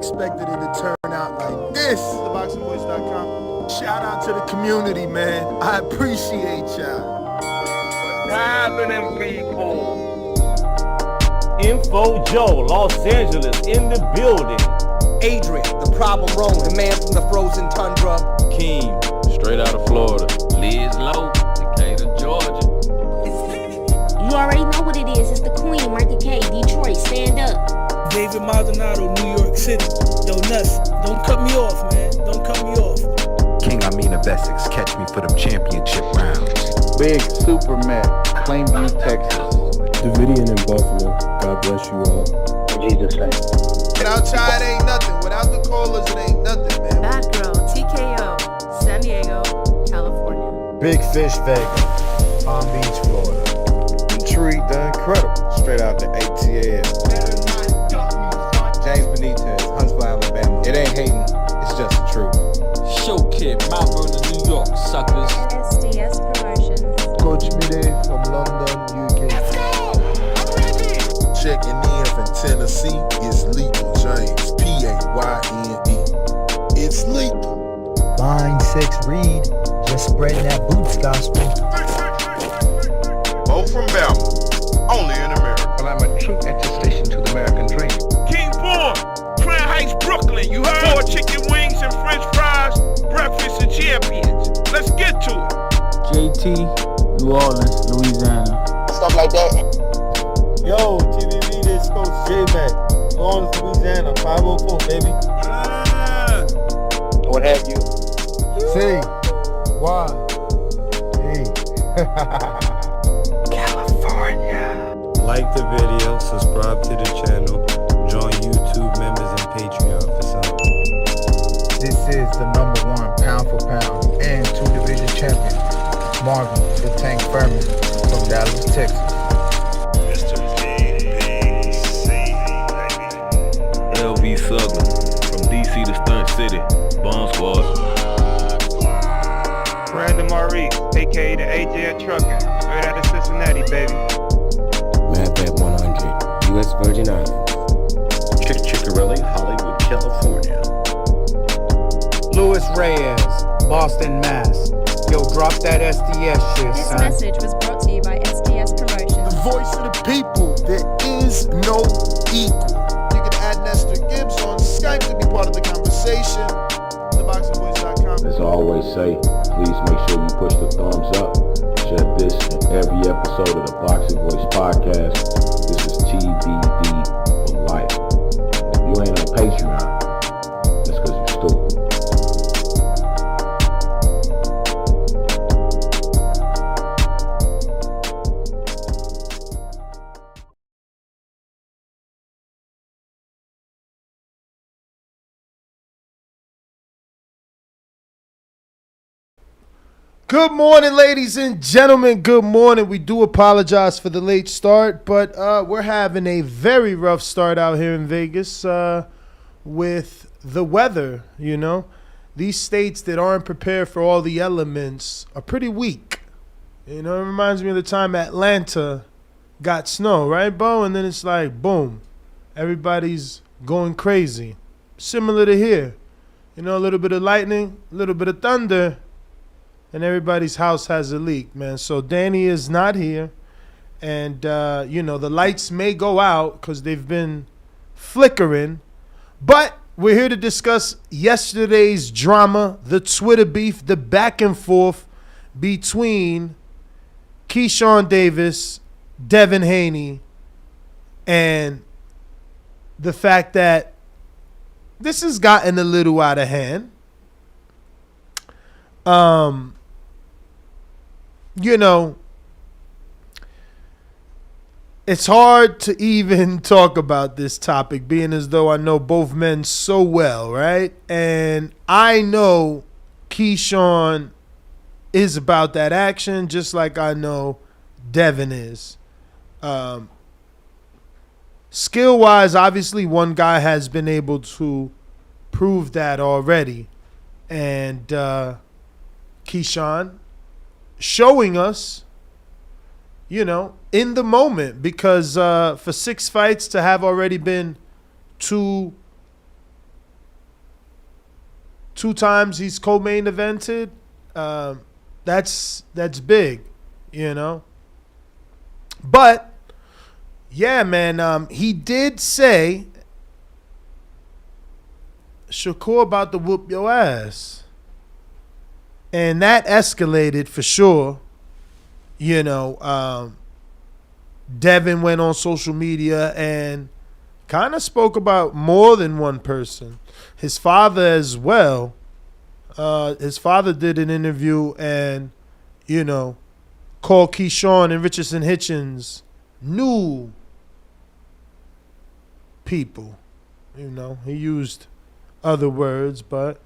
expected it to turn out like this. TheBoxingVoice.com. Shout out to the community, man. I appreciate y'all. What's happening, people? Info Joe, Los Angeles, in the building. Adrian, the problem wrong, the man from the frozen tundra. Keem, straight out of Florida. Liz Lowe, Decatur, Georgia. You already know what it is. It's the Queen, Martha K, Detroit, stand up. David Maldonado, New York City. Yo, Nuts, don't cut me off, man. Don't cut me off. King Amin of Essex, catch me for them championship rounds. Big Superman, Plainview, Texas. Davidian in Buffalo. God bless you all. Jesus' name. Without Chad ain't nothing. Without the callers, it ain't nothing, man. Bad Girl, TKO, San Diego, California. Big Fish, Vegas, Palm Beach, Florida. Intrigue, the Incredible, straight out the ATL. James Benitez, Huntsville, Alabama. It ain't hating, it's just the truth. Show Kid, Mount Vernon, New York, suckers. SDS Promotions. Coach Mide from London, UK. Let's go! I'm ready! Checking in from Tennessee, it's Lethal James, P-A-Y-N-E. It's lethal. Line 6 Reed, just spreading that boots gospel. Bo from Bama, only in America. Well, I'm a true attestation to the American dream. King Born, Crown Heights, Brooklyn. You heard? 4 chicken wings and French fries, breakfast of champions. Let's get to it. JT, New Orleans, Louisiana. Stuff like that. Yo, TVV, this Coach J-Mac. New Orleans, Louisiana, 504, baby. What have you? C. Y. E. California. Like the video, subscribe to the channel, join YouTube members and Patreon for some. This is the #1 pound for pound and 2 division champion, Marvin the Tank Furman from Dallas, Texas. Mr. PBC, baby. LV Sugler from DC to Stunt City, Bomb Squad. Brandon Maurice, aka the AJ Trucking, straight out of Cincinnati, baby. Madbat 100, U.S. Virgin Islands. Chickarelli, Hollywood, California. Louis Reyes, Boston, Mass. Yo, drop that SDS shit, This son. message was brought to you by SDS Promotions. The voice of the people. There is no equal. You can add Nestor Gibbs on Skype to be part of the conversation. TheBoxingVoice.com. As I always say, please make sure you push the thumbs up. Share this in every episode of the Boxing Voice podcast. This is TBV for life. If you ain't on Patreon, that's because you're stupid. Good morning, ladies and gentlemen. Good morning. We do apologize for the late start, but we're having a very rough start out here in Vegas with the weather, you know. These states that aren't prepared for all the elements are pretty weak. You know, it reminds me of the time Atlanta got snow, right, Bo? And then it's like, boom, everybody's going crazy. Similar to here. You know, a little bit of lightning, a little bit of thunder, and everybody's house has a leak, man. So Danny is not here. And, you know, the lights may go out because they've been flickering. But we're here to discuss yesterday's drama, the Twitter beef, the back and forth between Keyshawn Davis, Devin Haney, and the fact that this has gotten a little out of hand. You know, it's hard to even talk about this topic, being as though I know both men so well, right? And I know Keyshawn is about that action, just like I know Devin is. Skill-wise, obviously, one guy has been able to prove that already. And Keyshawn showing us, you know, in the moment, because for 6 fights to have already been 2 2 times he's co-main evented. That's big, you know. But yeah, man, he did say Shakur about to whoop your ass. And that escalated for sure. You know, Devin went on social media and kind of spoke about more than one person. His father as well. His father did an interview and, you know, called Keyshawn and Richardson Hitchens new people. You know, he used other words, but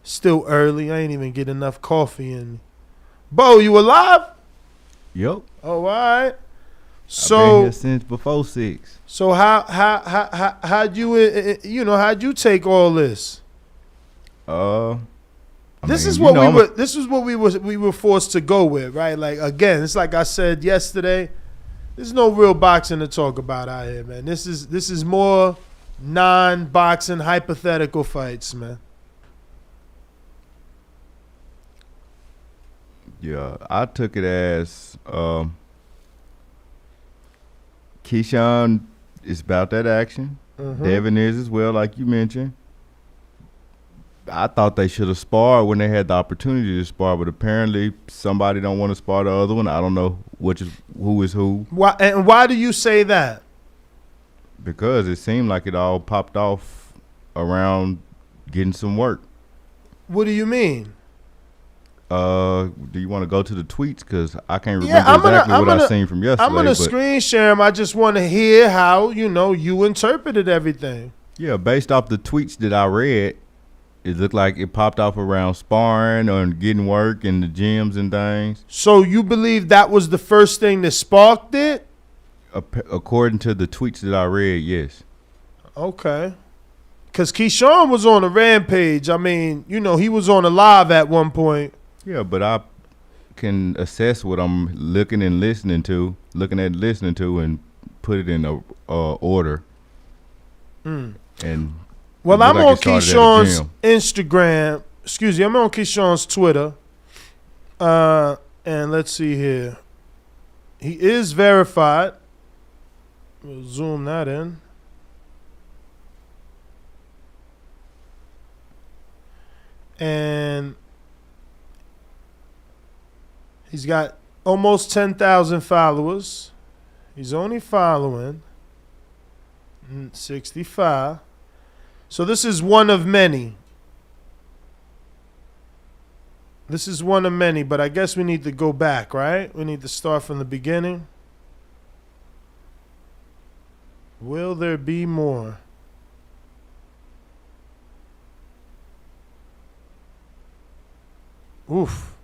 still early. I ain't even get enough coffee in me. Bo, you alive? Yup. Oh, all right. So I've been here since before 6. So how'd you take all this? This is what we were forced to go with, right? Like, again, it's like I said yesterday. There's no real boxing to talk about out here, man. This is more non-boxing hypothetical fights, man. Yeah, I took it as Keyshawn is about that action. Mm-hmm. Devin is as well, like you mentioned. I thought they should have sparred when they had the opportunity to spar, but apparently somebody don't want to spar the other one. I don't know who is who. Why do you say that? Because it seemed like it all popped off around getting some work. What do you mean? Do you want to go to the tweets? Because I can't remember exactly what I seen from yesterday. I'm going to screen share them. I just want to hear how, you interpreted everything. Yeah, based off the tweets that I read, it looked like it popped off around sparring or getting work in the gyms and things. So you believe that was the first thing that sparked it? According to the tweets that I read, yes. Okay. Because Keyshawn was on a rampage. I mean, he was on a live at one point. Yeah, but I can assess what I'm looking at and listening to, and put it in a order. And well, I'm on Keyshawn's Instagram. Excuse me, I'm on Keyshawn's Twitter. And let's see here. He is verified. We'll zoom that in. And he's got almost 10,000 followers. He's only following 65. So this is one of many. This is one of many, but I guess we need to go back, right? We need to start from the beginning. Will there be more? Oof.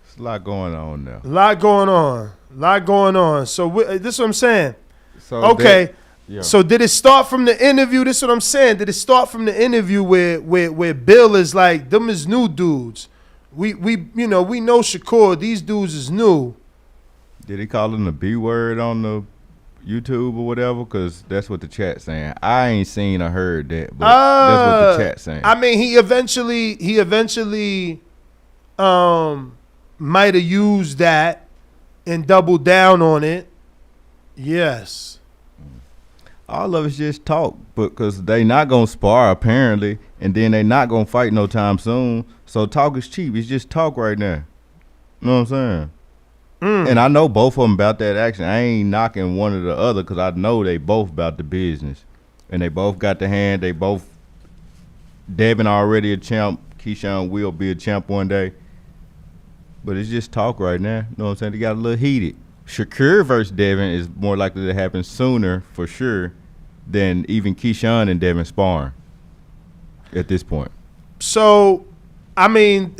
There's a lot going on now. A lot going on. So this is what I'm saying. So okay. So did it start from the interview? This is what I'm saying. Did it start from the interview where Bill is like, them is new dudes. We know Shakur. These dudes is new. Did he call him the B word on the YouTube or whatever? Because that's what the chat's saying. I ain't seen or heard that, but that's what the chat's saying. I mean, he eventually might have used that and doubled down on it. Yes. All of it's just talk, because they not going to spar apparently, and then they not going to fight no time soon. So talk is cheap. It's just talk right now. You know what I'm saying? And I know both of them about that action. I ain't knocking one or the other because I know they both about the business. And they both got the hand. They both, Devin already a champ. Keyshawn will be a champ one day. But it's just talk right now. You know what I'm saying? They got a little heated. Shakur versus Devin is more likely to happen sooner for sure than even Keyshawn and Devin sparring at this point. So, I mean,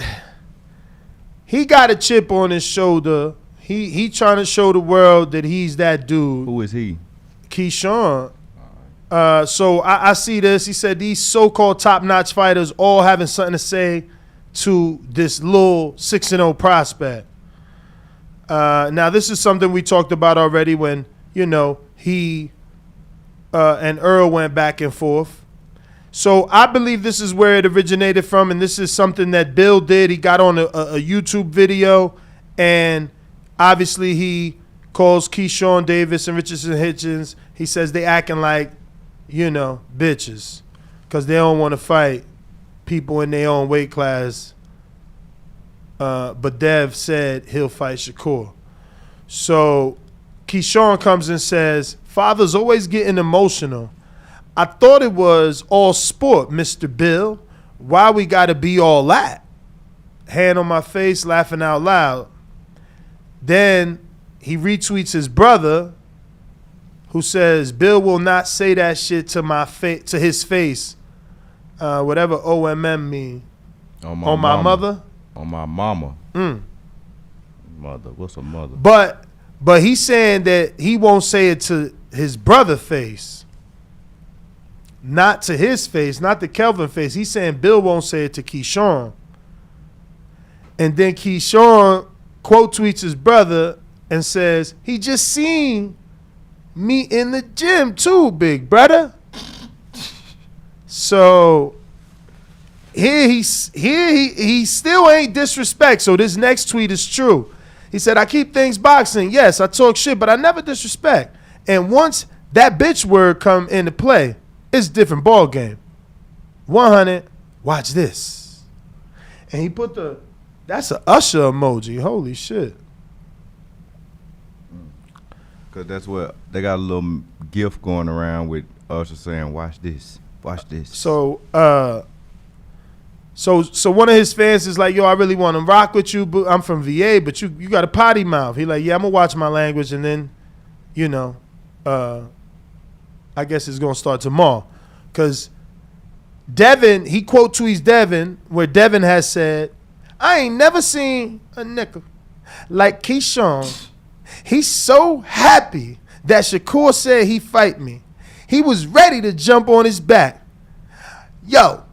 he got a chip on his shoulder. He trying to show the world that he's that dude. Who is he? Keyshawn. So I see this. He said these so-called top-notch fighters all having something to say to this little 6-0 prospect. Now, this is something we talked about already when, he and Earl went back and forth. So I believe this is where it originated from, and this is something that Bill did. He got on a YouTube video, and obviously he calls Keyshawn Davis and Richardson Hitchens. He says they acting like, bitches, because they don't want to fight people in their own weight class. But Dev said he'll fight Shakur. So Keyshawn comes and says, father's always getting emotional. I thought it was all sport, Mr. Bill. Why we got to be all that? Hand on my face, laughing out loud. Then he retweets his brother, who says, Bill will not say that shit to his face. Whatever OMM mean. On my mother? On my mama. Mother. What's a mother? But he's saying that he won't say it to his brother face. Not to his face, not to Kelvin face. He's saying Bill won't say it to Keyshawn. And then Keyshawn quote tweets his brother and says, he just seen me in the gym too, big brother. So he still ain't disrespect. So this next tweet is true. He said, I keep things boxing. Yes, I talk shit, but I never disrespect. And once that bitch word come into play, it's a different ball game. 100, watch this. And he put that's a Usher emoji. Holy shit. Because that's what, they got a little gift going around with Usher saying, watch this, watch this. So one of his fans is like, yo, I really want to rock with you, but I'm from VA, but you got a potty mouth. He like, yeah, I'm going to watch my language, and then, I guess it's going to start tomorrow. Because Devin, he quote tweets Devin, where Devin has said, I ain't never seen a nigga like Keyshawn. He's so happy that Shakur said he fight me. He was ready to jump on his back. Yo,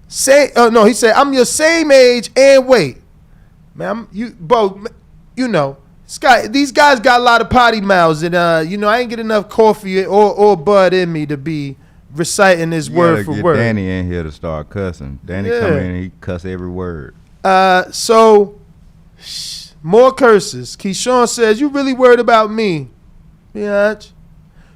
he said, I'm your same age and weight. Man, these guys got a lot of potty mouths, and I ain't get enough coffee or bud in me to be reciting this word for word. Danny in here to start cussing. Danny come in and he cuss every word. So more curses. Keyshawn says, you really worried about me, bitch.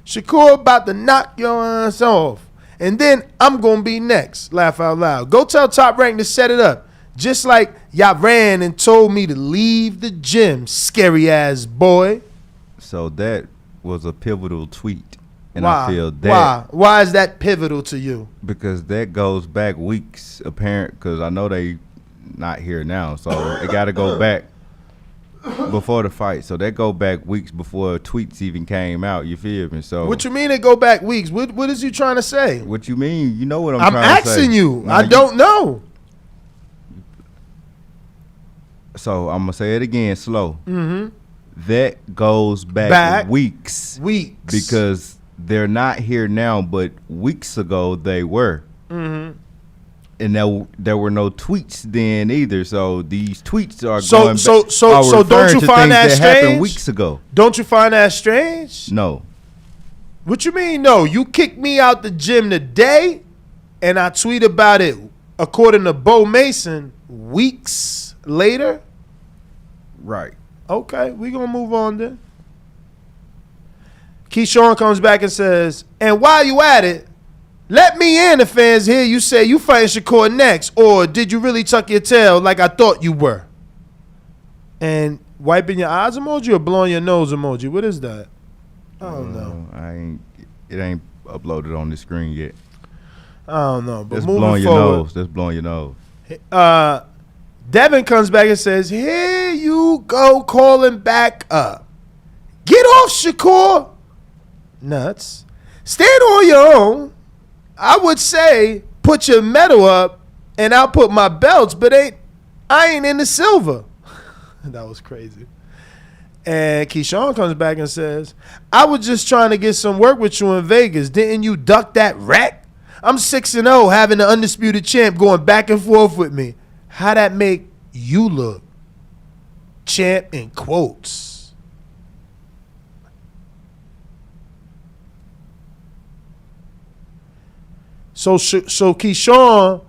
Shakur about to knock your ass off. And then I'm going to be next. Laugh out loud. Go tell Top Rank to set it up. Just like y'all ran and told me to leave the gym, scary ass boy. So that was a pivotal tweet. And why? I feel that. Why is that pivotal to you? Because that goes back weeks, apparent. Because I know they not here now. So it got to go back before the fight. So that go back weeks before tweets even came out. You feel me? So what you mean it go back weeks? What is you trying to say? What you mean? You know what I'm trying to say. I'm asking you. I don't know. So I'm going to say it again slow. Mm-hmm. That goes back weeks. Weeks. Because they're not here now, but weeks ago they were. Mm-hmm. And there were no tweets then either. So these tweets are going back. So don't you find that strange? Happened weeks ago. Don't you find that strange? No. What you mean no? You kicked me out the gym today, and I tweet about it, according to Bo Mason, weeks later? Right. Okay, we going to move on then. Keyshawn comes back and says, and while you at it, let me in, the fans hear you say you fighting Shakur next, or did you really tuck your tail like I thought you were? And wiping your eyes emoji or blowing your nose emoji? What is that? I don't know. It ain't uploaded on the screen yet. I don't know. But that's moving blowing forward, your nose. That's blowing your nose. Devin comes back and says, here you go calling back up. Get off, Shakur. Nuts. Stand on your own. I would say put your medal up and I'll put my belts, but I ain't in the silver. That was crazy. And Keyshawn comes back and says, I was just trying to get some work with you in Vegas. Didn't you duck that wreck? I'm 6-0, having the undisputed champ going back and forth with me. How that make you look? Champ in quotes. So Keyshawn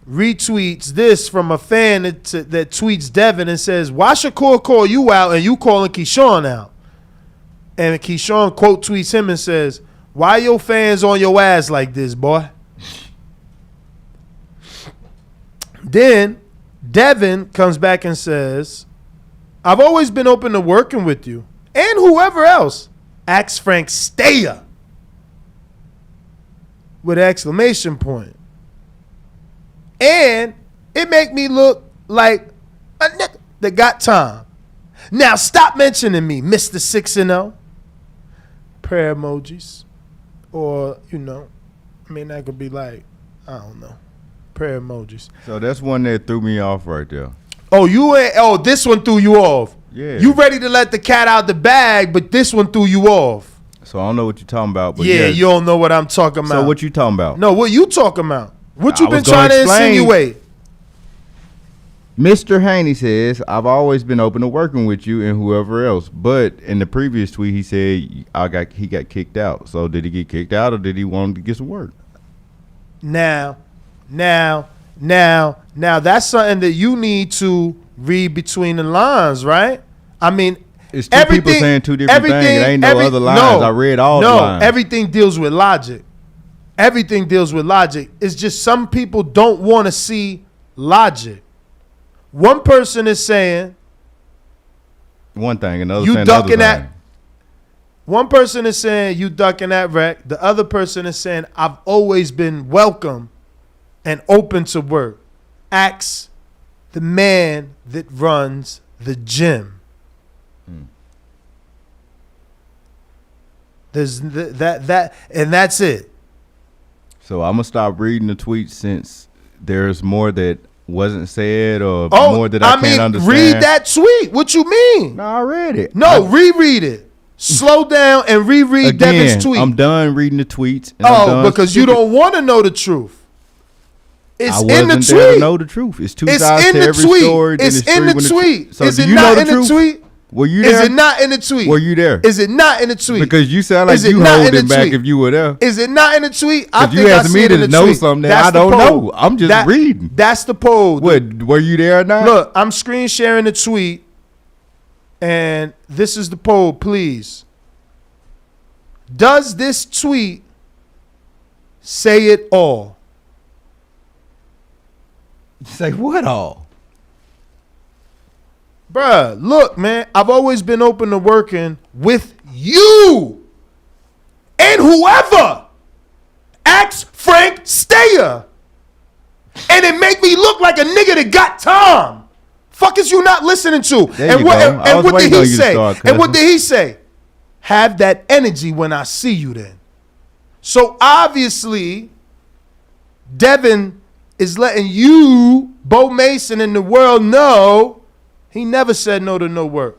retweets this from a fan that tweets Devin and says, why Shakur call you out and you calling Keyshawn out? And Keyshawn quote tweets him and says, why your fans on your ass like this, boy? Then Devin comes back and says, I've always been open to working with you and whoever else. Ask Frank Steyer with an exclamation point. And it make me look like a nigga that got time. Now stop mentioning me, Mr. 6-0. Prayer emojis. Or, that could be like, I don't know. Prayer emojis. So that's one that threw me off right there. Oh, this one threw you off. Yeah. You ready to let the cat out the bag, but this one threw you off. So I don't know what you're talking about. But yeah, you don't know what I'm talking about. So what you talking about? No, what you talking about? What you been trying to insinuate? Mr. Haney says, I've always been open to working with you and whoever else. But in the previous tweet, he said he got kicked out. So did he get kicked out or did he want to get some work? Now, that's something that you need to read between the lines, right? I mean, it's two people saying two different things. It ain't no other lines. I read all the lines. No, everything deals with logic. Everything deals with logic. It's just some people don't want to see logic. One person is saying one thing, another you saying ducking another that. One person is saying you ducking that wreck. The other person is saying I've always been welcome and open to work. Ask the man that runs the gym. There's that and that's it. So I'm gonna stop reading the tweets since there's more that wasn't said or more that I can't understand. Read that tweet. What you mean? No, I read it. No, reread it. Slow down and reread Devin's tweet. I'm done reading the tweets. And because you don't want to know the truth. It's in the tweet. There to know the truth. It's two sides to every story. It's in the tweet. So do you know the truth? Were you there? Is it not in the tweet? Were you there? Is it not in the tweet? Because you sound like you holding back if you were there. Is it not in the tweet? If you asked me to know something that I don't know, I'm just reading. That's the poll. What, were you there or not? Look, I'm screen sharing the tweet, and this is the poll, please. Does this tweet say it all? Say what all? Bruh, look, man, I've always been open to working with you and whoever. Ask Frank Steyer. And it make me look like a nigga that got time. Fuck is you not listening to? And what did he say? And what did he say? Have that energy when I see you then. So obviously, Devin is letting you, Bo Mason, and the world know he never said no to no work.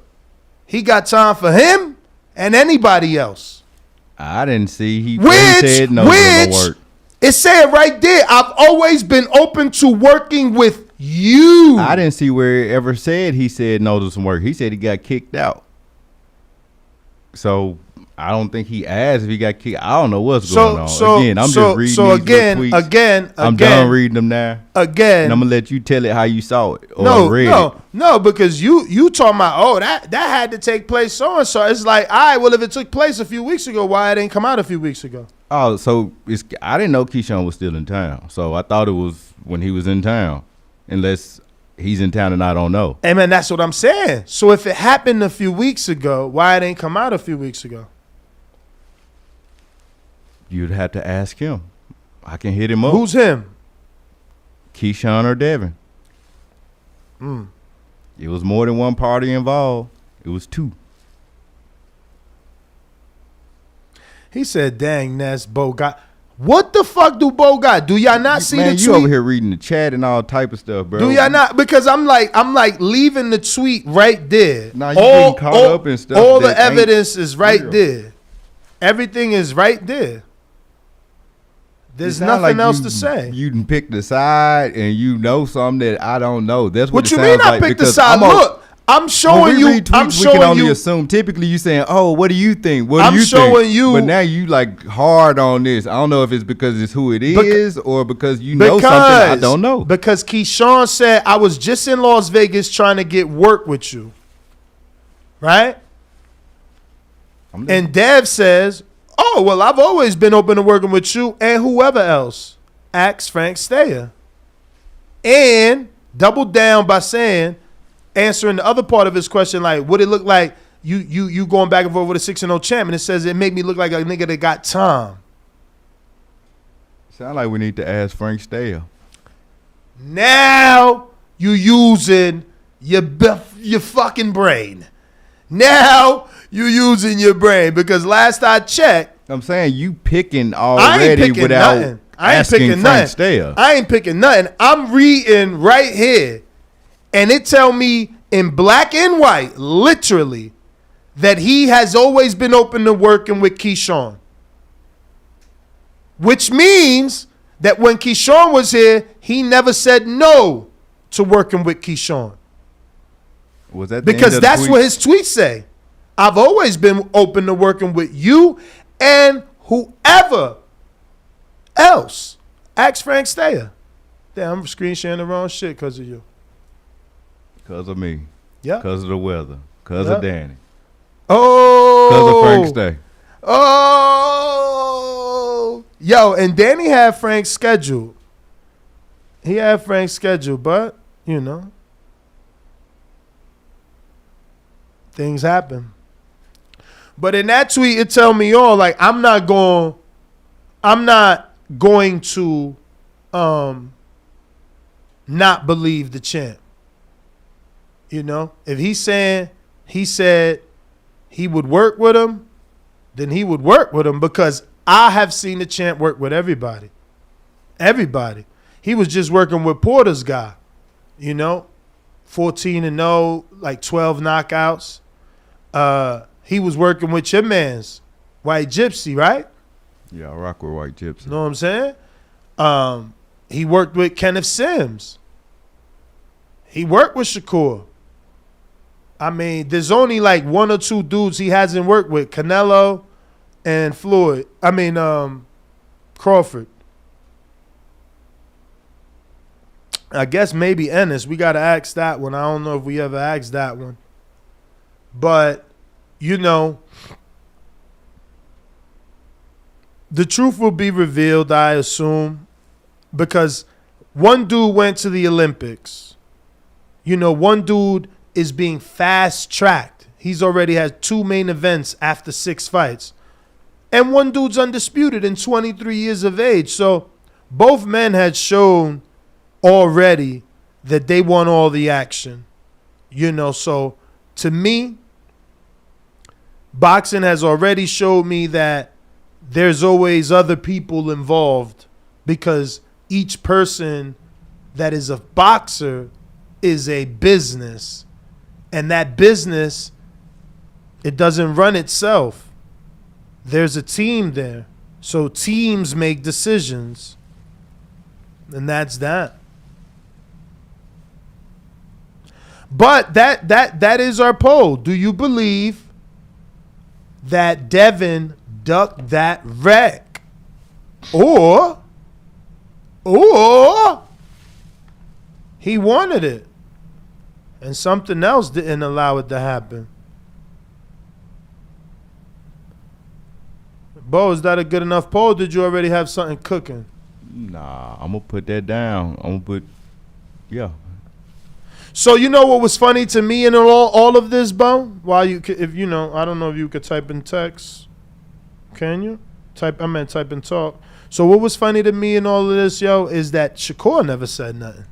He got time for him and anybody else. I didn't see he said no to no work. It said right there, I've always been open to working with you. I didn't see where it ever said he said no to some work. He said he got kicked out. So I don't think he asked if he got kicked. I don't know what's going on. Again, I'm just reading these tweets. Again, I'm done reading them now. Again, and I'm gonna let you tell it how you saw it or read it. No, because you talking about that had to take place so and so. It's like, all right, well, if it took place a few weeks ago, why it ain't come out a few weeks ago? Oh, so I didn't know Keyshawn was still in town, so I thought it was when he was in town, unless he's in town and I don't know. Hey man, that's what I'm saying. So if it happened a few weeks ago, why it ain't come out a few weeks ago? You'd have to ask him. I can hit him up. Who's him? Keyshawn or Devin. It was more than one party involved. It was two. He said, dang, Ness, Bo got. What the fuck do Bo got? Do y'all not see the tweet? You over here reading the chat and all type of stuff, bro. Do y'all not? Because I'm like leaving the tweet right there. Nah, you getting caught up in stuff. All the evidence is right there. Everything is right there. There's nothing else to say. You can pick the side and you know something that I don't know. That's what you mean I picked the side? Look, I'm showing you. I'm showing we can only you. assume. Typically, you saying, "Oh, what do you think? What do you think?" I'm showing you. But now you like hard on this. I don't know if it's because it's who it is or because you know something I don't know. Because Keyshawn said, "I was just in Las Vegas trying to get work with you." Right? And Dev says, "Oh, well, I've always been open to working with you and whoever else." Ask Frank Steyer. And double down by saying, answering the other part of his question, like, what it look like you going back and forth with a 6-0 champ, and it says it made me look like a nigga that got time. Sound like we need to ask Frank Steyer. Now you using your fucking brain. Now you using your brain because last I checked, I'm saying you picking already without asking Frank Steyer. I ain't picking nothing. I'm reading right here. And it tell me in black and white, literally, that he has always been open to working with Keyshawn. Which means that when Keyshawn was here, he never said no to working with Keyshawn. Was that because that's what his tweets say. I've always been open to working with you and whoever else. Ask Frank Steyer. Damn, I'm screen sharing the wrong shit because of you. Because of me. Yeah. Because of the weather. Because of Danny. Oh. Because of Frank Steyer. Oh. Yo, and Danny had Frank's schedule. He had Frank's schedule, but, you know, things happen. But in that tweet, it tell me all, like, I'm not going to not believe the champ. You know, if he said he would work with him, then he would work with him because I have seen the champ work with everybody. Everybody. He was just working with Porter's guy, you know, 14-0, like 12 knockouts. He was working with your man's White Gypsy, right? Yeah, I rock with White Gypsy. You know what I'm saying? He worked with Kenneth Sims. He worked with Shakur. I mean, there's only like one or two dudes he hasn't worked with, Canelo and Floyd. I mean, Crawford. I guess maybe Ennis. We got to ask that one. I don't know if we ever asked that one. But, you know, the truth will be revealed, I assume, because one dude went to the Olympics. You know, one dude is being fast-tracked. He's already had 2 main events after 6 fights. And one dude's undisputed in 23 years of age. So both men had shown already that they want all the action. You know, so to me, boxing has already showed me that there's always other people involved because each person that is a boxer is a business. And that business, it doesn't run itself. There's a team there. So teams make decisions. And that's that. But that is our poll. Do you believe that Devin ducked that wreck? Or he wanted it. And something else didn't allow it to happen. Bo, is that a good enough poll? Did you already have something cooking? Nah, I'm going to put that down. Yeah. So you know what was funny to me in all of this, Bo? While you, if you know, I don't know if you could type in text. Can you? Type in talk. So what was funny to me in all of this, yo, is that Shakur never said nothing.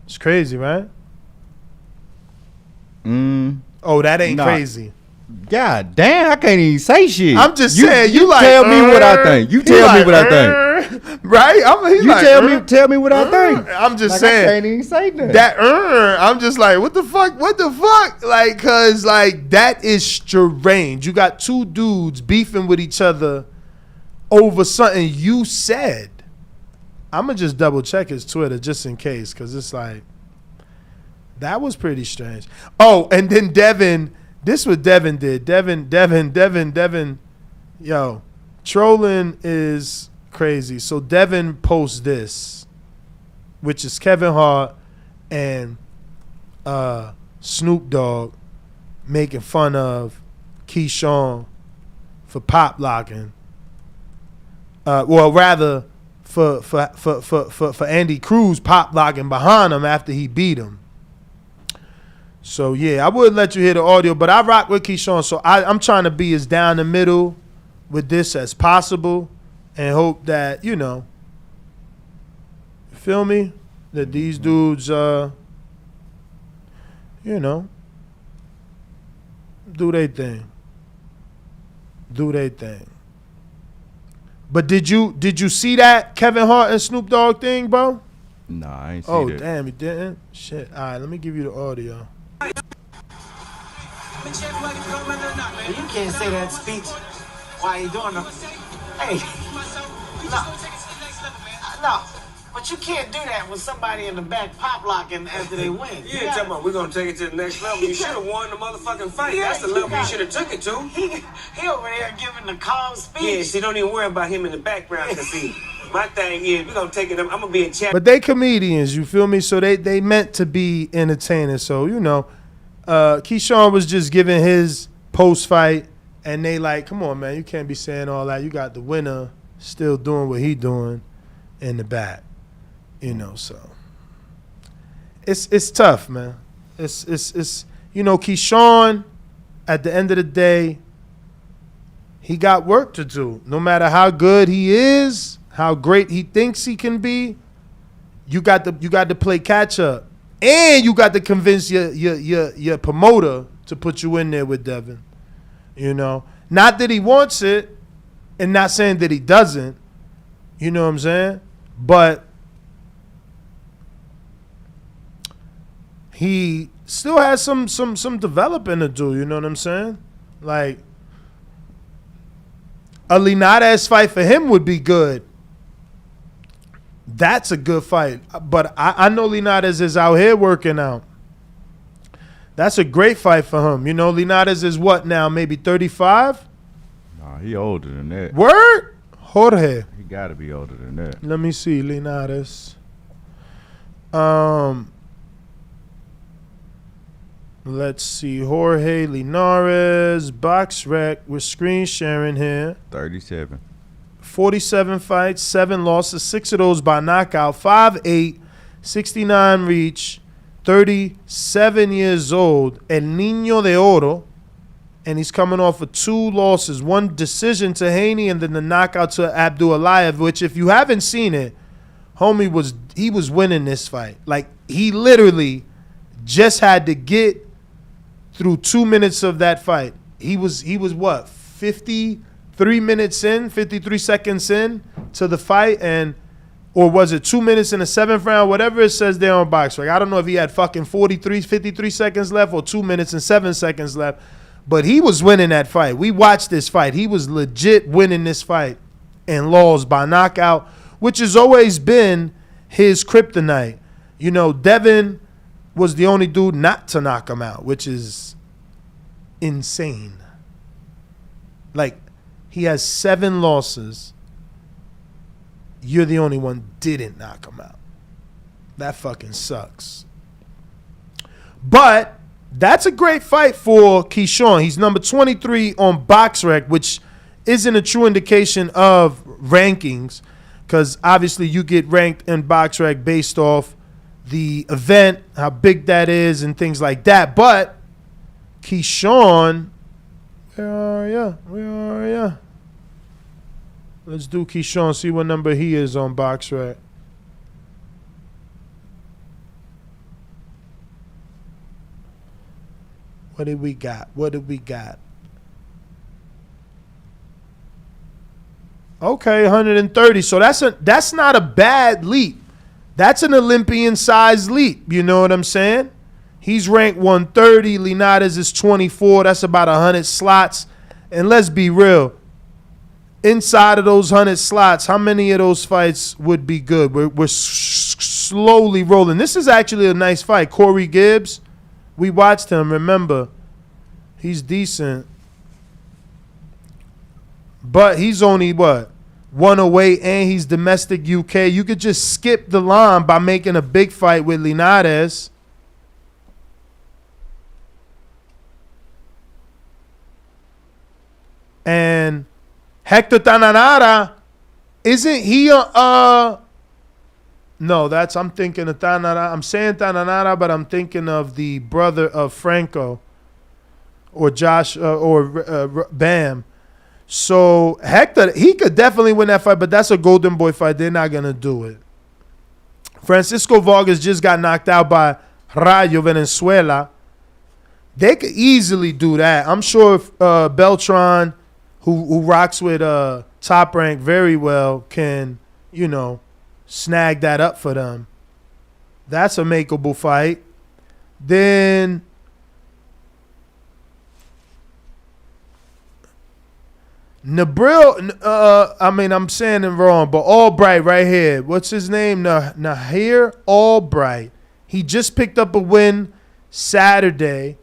It's crazy, right? Oh, that ain't crazy. God damn, I can't even say shit. I'm just saying, you like tell me what I think. You tell me what I think. Right? Tell me what I think. I'm just like, saying. I can't even say that. That I'm just like, what the fuck? Like, cause like that is strange. You got two dudes beefing with each other over something you said. I'm gonna just double check his Twitter just in case, cause it's like that was pretty strange. Oh, and then Devin. This what Devin did. Devin. Yo, trolling is crazy. So Devin posts this, which is Kevin Hart and Snoop Dogg making fun of Keyshawn for pop locking. Well, rather for Andy Cruz pop locking behind him after he beat him. So, yeah, I would let you hear the audio, but I rock with Keyshawn, so I'm trying to be as down the middle with this as possible and hope that, you know, feel me? That these dudes, you know, do their thing. Do their thing. But did you see that Kevin Hart and Snoop Dogg thing, bro? Nah, I ain't see that. Oh, that. damn, you didn't? Shit. All right, let me give you the audio. You can't say that speech while you doing them. Hey, no, but you can't do that with somebody in the back pop locking after they win. Yeah, talking about we're gonna take it to the next level. You should have won the motherfucking fight. That's the level you should have took it to. He over there giving the calm speech. Yeah, see, don't even worry about him in the background. Cause see, my thing is we're gonna take it. I'm gonna be a champ. But they comedians, you feel me? So they meant to be entertaining. So you know. Keyshawn was just giving his post-fight, and they like, come on, man, you can't be saying all that. You got the winner still doing what he doing in the back, you know. So it's tough, man. It's you know, Keyshawn, at the end of the day, he got work to do. No matter how good he is, how great he thinks he can be, you got to play catch up. And you got to convince your promoter to put you in there with Devin. You know? Not that he wants it, and not saying that he doesn't. You know what I'm saying? But he still has some developing to do, you know what I'm saying? Like, a Linares fight for him would be good. That's a good fight. But I know Linares is out here working out. That's a great fight for him. You know, Linares is what now? Maybe 35? Nah, he older than that. Word? Jorge. He got to be older than that. Let me see, Linares. Let's see. Jorge Linares, box rec. We're screen sharing here. 37. 47 fights, 7 losses, 6 of those by knockout, 5'8", 69 reach, 37 years old, El Niño de Oro, and he's coming off of 2 losses, 1 decision to Haney and then the knockout to Abdulayev, which if you haven't seen it, homie was winning this fight. Like, he literally just had to get through 2 minutes of that fight. He was what, 53 minutes in, 53 seconds in to the fight, or was it 2 minutes in the 7th round, whatever it says there on BoxRec. I don't know if he had fucking 53 seconds left or 2 minutes and 7 seconds left, but he was winning that fight. We watched this fight. He was legit winning this fight and lost by knockout, which has always been his kryptonite. You know, Devin was the only dude not to knock him out, which is insane. Like, he has 7 losses. You're the only one didn't knock him out. That fucking sucks. But that's a great fight for Keyshawn. He's number 23 on BoxRec, which isn't a true indication of rankings, because obviously you get ranked in BoxRec based off the event, how big that is, and things like that. But Keyshawn, where are ya? Let's do Keyshawn, see what number he is on BoxRec. What did we got? Okay, 130. So that's not a bad leap. That's an Olympian-sized leap. You know what I'm saying? He's ranked 130. Linares is 24. That's about 100 slots. And let's be real. Inside of those 100 slots, how many of those fights would be good? We're slowly rolling. This is actually a nice fight. Corey Gibbs, we watched him. Remember, he's decent. But he's only, 108, and he's domestic UK. You could just skip the line by making a big fight with Linares. And Hector Tananara, isn't he no, I'm thinking of Tananara. I'm saying Tananara, but I'm thinking of the brother of Franco or Josh or Bam. So Hector, he could definitely win that fight, but that's a Golden Boy fight. They're not going to do it. Francisco Vargas just got knocked out by Rayo Venezuela. They could easily do that. I'm sure Beltran, who rocks with Top Rank very well, can, snag that up for them. That's a makeable fight. Then Nabril, I'm saying it wrong, but Albright right here. What's his name? Nahir Albright. He just picked up a win Saturday,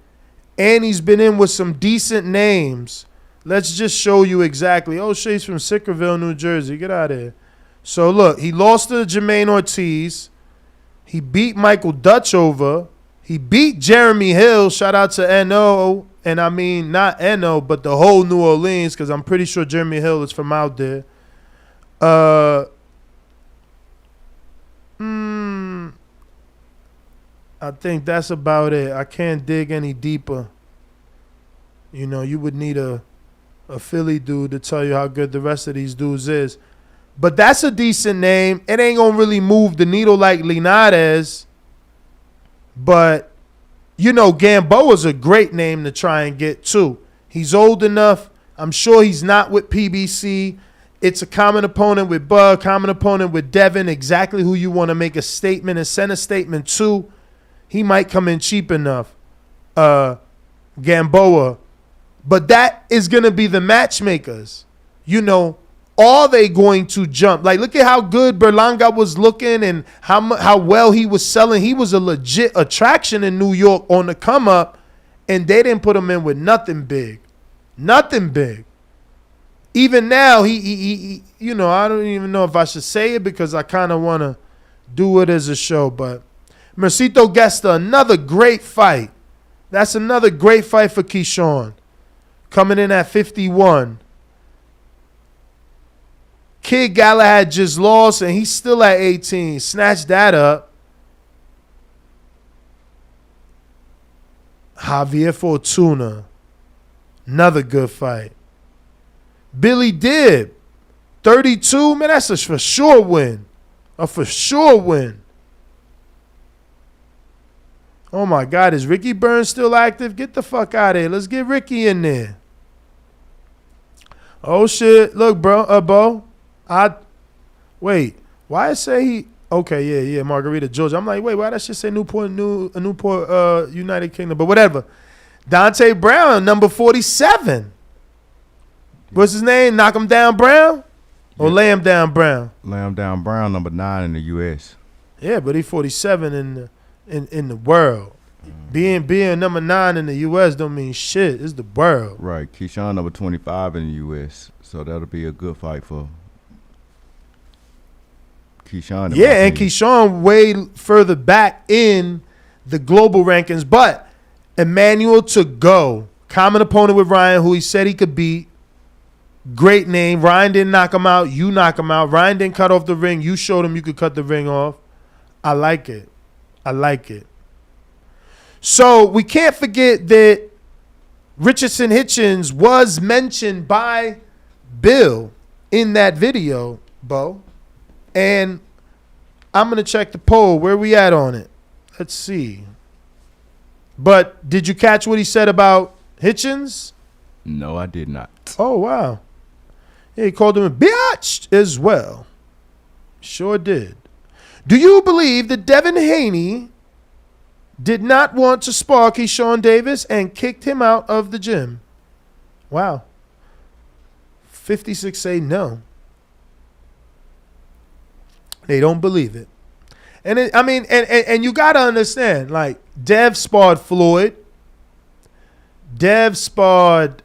and he's been in with some decent names. Let's just show you exactly. Oh, she's from Sickerville, New Jersey. Get out of here. So, look, he lost to Jermaine Ortiz. He beat Michael Dutch over. He beat Jeremy Hill. Shout out to N.O., and I mean not N.O., but the whole New Orleans, because I'm pretty sure Jeremy Hill is from out there. I think that's about it. I can't dig any deeper. You would need a Philly dude to tell you how good the rest of these dudes is. But that's a decent name. It ain't going to really move the needle like Linares. But, Gamboa's a great name to try and get, too. He's old enough. I'm sure he's not with PBC. It's a common opponent with Bud, common opponent with Devin, exactly who you want to make a statement and send a statement to. He might come in cheap enough, Gamboa. But that is going to be the matchmakers. Are they going to jump? Like, look at how good Berlanga was looking and how well he was selling. He was a legit attraction in New York on the come up, and they didn't put him in with nothing big. Nothing big. Even now, he I don't even know if I should say it because I kind of want to do it as a show. But Mercito Gesta, another great fight. That's another great fight for Keyshawn. Coming in at 51. Kid Galahad just lost, and he's still at 18. Snatch that up. Javier Fortuna. Another good fight. Billy Dibb. 32. Man, that's a for sure win. A for sure win. Oh, my God. Is Ricky Burns still active? Get the fuck out of here. Let's get Ricky in there. Oh, shit. Look, Bo. Wait. Why it say he? Okay, yeah, Margarita, Georgia. I'm like, wait, why that shit say Newport, United Kingdom? But whatever. Dante Brown, number 47. What's his name? Knock him down, Brown, or lay him down, Brown? Lay him down, Brown, number 9 in the U.S. Yeah, but he's 47 in the world. Being number 9 in the U.S. don't mean shit. It's the world. Right. Keyshawn, number 25 in the U.S. So that'll be a good fight for Keyshawn. Yeah, and Keyshawn way further back in the global rankings. But Emmanuel to go. Common opponent with Ryan, who he said he could beat. Great name. Ryan didn't knock him out. You knock him out. Ryan didn't cut off the ring. You showed him you could cut the ring off. I like it. So we can't forget that Richardson Hitchens was mentioned by Bill in that video, Bo. And I'm going to check the poll. Where we at on it? Let's see. But did you catch what he said about Hitchens? No, I did not. Oh, wow. He called him a bitch as well. Sure did. Do you believe that Devin Haney did not want to spar Keyshawn Davis and kicked him out of the gym? Wow. 56 say no. They don't believe it. And and you got to understand, like, Dev sparred Floyd. Dev sparred